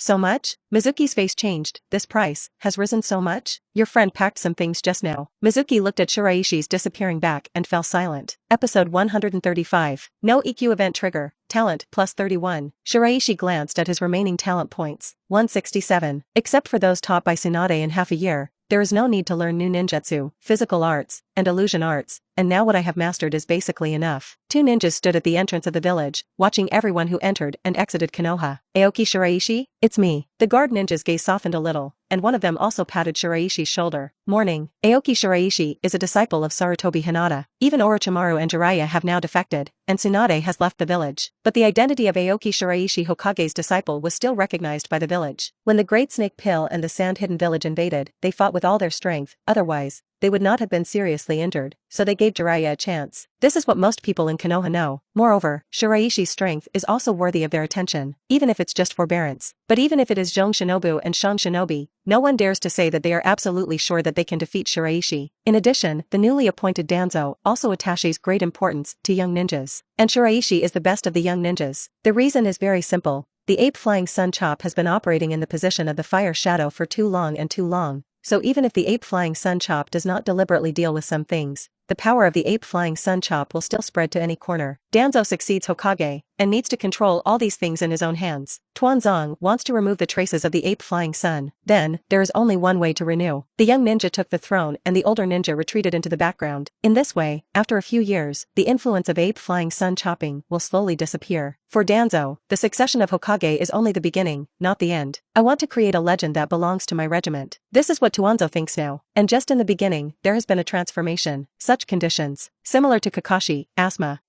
So much? Mizuki's face changed. This price has risen so much? Your friend packed some things just now. Mizuki looked at Shiraishi's disappearing back and fell silent. Episode 135. No EQ event trigger. Talent plus 31. Shiraishi glanced at his remaining talent points. 167. Except for those taught by Tsunade in half a year, there is no need to learn new ninjutsu, physical arts, and illusion arts, and now what I have mastered is basically enough. Two ninjas stood at the entrance of the village, watching everyone who entered and exited Konoha. Aoki Shiraishi? It's me. The guard ninja's gaze softened a little, and one of them also patted Shiraishi's shoulder. Morning. Aoki Shiraishi is a disciple of Sarutobi Hinata. Even Orochimaru and Jiraiya have now defected, and Tsunade has left the village. But the identity of Aoki Shiraishi, Hokage's disciple, was still recognized by the village. When the Great Snake Pill and the Sand-Hidden Village invaded, they fought with all their strength, otherwise, they would not have been seriously injured, so they gave Jiraiya a chance. This is what most people in Konoha know. Moreover, Shiraishi's strength is also worthy of their attention, even if it's just forbearance. But even if it is Jong Shinobu and Shang Shinobi, no one dares to say that they are absolutely sure that they can defeat Shiraishi. In addition, the newly appointed Danzo also attaches great importance to young ninjas. And Shiraishi is the best of the young ninjas. The reason is very simple. The Ape Flying Sun Chop has been operating in the position of the Fire Shadow for too long. So even if the Ape Flying Sun Chop does not deliberately deal with some things, the power of the Ape Flying Sun Chop will still spread to any corner. Danzo succeeds Hokage, and needs to control all these things in his own hands. Tuanzong wants to remove the traces of the Ape Flying Sun. Then, there is only one way to renew. The young ninja took the throne and the older ninja retreated into the background. In this way, after a few years, the influence of Ape Flying Sun chopping will slowly disappear. For Danzo, the succession of Hokage is only the beginning, not the end. I want to create a legend that belongs to my regiment. This is what Tuanzo thinks now. And just in the beginning, there has been a transformation. Such conditions, similar to Kakashi, Asuma.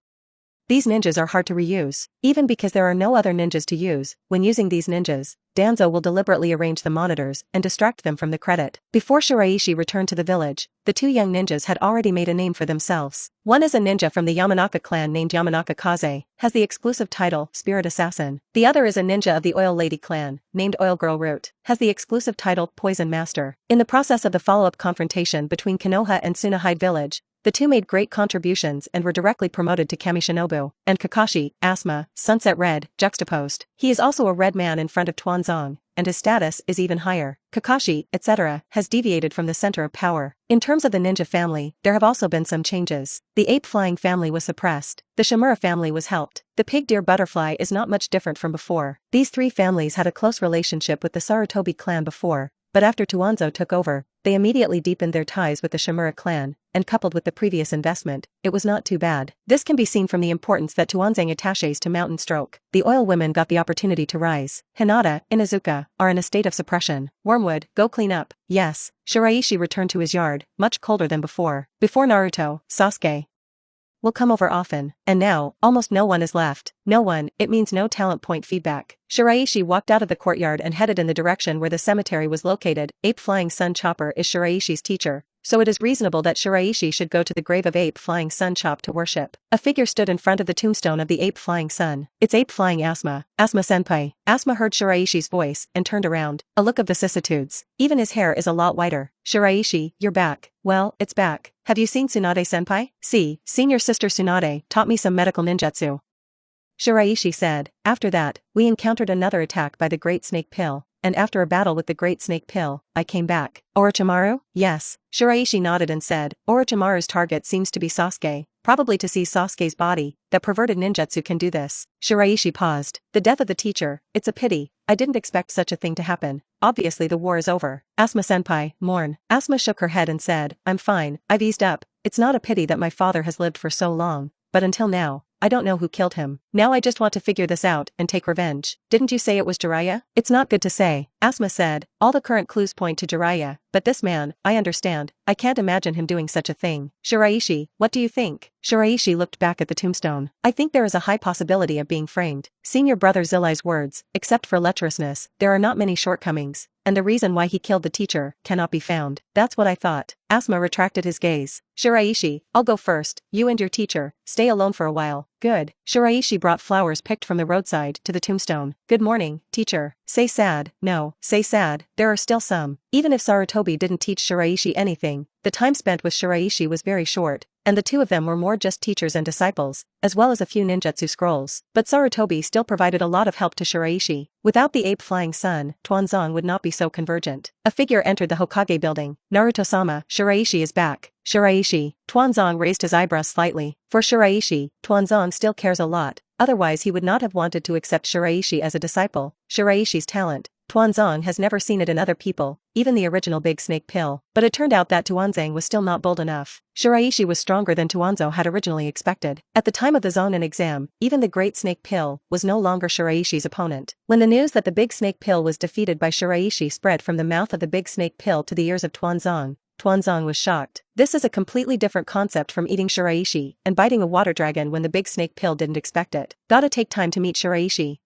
These ninjas are hard to reuse, even because there are no other ninjas to use. When using these ninjas, Danzo will deliberately arrange the monitors and distract them from the credit. Before Shiraishi returned to the village, the two young ninjas had already made a name for themselves. One is a ninja from the Yamanaka clan named Yamanaka Kaze, has the exclusive title, Spirit Assassin. The other is a ninja of the Oil Lady clan, named Oil Girl Root, has the exclusive title, Poison Master. In the process of the follow-up confrontation between Konoha and Tsunahide village, the two made great contributions and were directly promoted to Kamishinobu, and Kakashi, Asuma, Sunset Red, juxtaposed. He is also a red man in front of Tuanzong, and his status is even higher. Kakashi, etc., has deviated from the center of power. In terms of the ninja family, there have also been some changes. The ape flying family was suppressed. The Shimura family was helped. The pig deer butterfly is not much different from before. These three families had a close relationship with the Sarutobi clan before, but after Tuanzo took over, they immediately deepened their ties with the Shimura clan, and coupled with the previous investment, it was not too bad. This can be seen from the importance that Tuanzang attaches to Mountain Stroke. The oil women got the opportunity to rise. Hinata, Inuzuka, are in a state of suppression. Wormwood, go clean up. Yes. Shiraishi returned to his yard, much colder than before. Before Naruto, Sasuke will come over often, and now, almost no one is left. No one, it means no talent point feedback. Shiraishi walked out of the courtyard and headed in the direction where the cemetery was located. Ape Flying Sun Chopper is Shiraishi's teacher, so it is reasonable that Shiraishi should go to the grave of Ape Flying Sun Chop to worship. A figure stood in front of the tombstone of the Ape Flying Sun. It's Ape Flying Asuma. Asuma senpai. Asuma heard Shiraishi's voice and turned around, a look of vicissitudes. Even his hair is a lot whiter. Shiraishi, you're back. Well, it's back. Have you seen Tsunade senpai? See, senior sister Tsunade taught me some medical ninjutsu. Shiraishi said. After that, we encountered another attack by the Great Snake Pill, and after a battle with the Great Snake Pill, I came back. Orochimaru? Yes. Shiraishi nodded and said, Orochimaru's target seems to be Sasuke, probably to see Sasuke's body. That perverted ninjutsu can do this. Shiraishi paused. The death of the teacher, it's a pity. I didn't expect such a thing to happen, obviously the war is over. Asuma-senpai, mourn. Asuma shook her head and said, I'm fine, I've eased up. It's not a pity that my father has lived for so long, but until now, I don't know who killed him. Now I just want to figure this out and take revenge. Didn't you say it was Jiraiya? It's not good to say, Asuma said. All the current clues point to Jiraiya, but this man, I understand. I can't imagine him doing such a thing. Shiraishi, what do you think? Shiraishi looked back at the tombstone. I think there is a high possibility of being framed. Seeing your brother Zillai's words, except for lecherousness, there are not many shortcomings, and the reason why he killed the teacher cannot be found. That's what I thought. Asuma retracted his gaze. Shiraishi, I'll go first. You and your teacher, stay alone for a while. Good. Shiraishi brought flowers picked from the roadside to the tombstone. Good morning, teacher. Say sad. No, say sad. There are still some. Even if Sarutobi didn't teach Shiraishi anything, the time spent with Shiraishi was very short, and the two of them were more just teachers and disciples, as well as a few ninjutsu scrolls. But Sarutobi still provided a lot of help to Shiraishi. Without the ape-flying sun, Tuanzong would not be so convergent. A figure entered the Hokage building. Naruto-sama, Shiraishi is back. Shiraishi. Tuanzong raised his eyebrows slightly. For Shiraishi, Tuanzong still cares a lot, otherwise he would not have wanted to accept Shiraishi as a disciple. Shiraishi's talent. Tuanzong has never seen it in other people, even the original Big Snake Pill, but it turned out that Tuanzang was still not bold enough. Shiraishi was stronger than Tuanzo had originally expected. At the time of the Zonin exam, even the Great Snake Pill was no longer Shiraishi's opponent. When the news that the Big Snake Pill was defeated by Shiraishi spread from the mouth of the Big Snake Pill to the ears of Tuanzong, Tuanzong was shocked. This is a completely different concept from eating Shiraishi and biting a water dragon when the Big Snake Pill didn't expect it. Gotta take time to meet Shiraishi.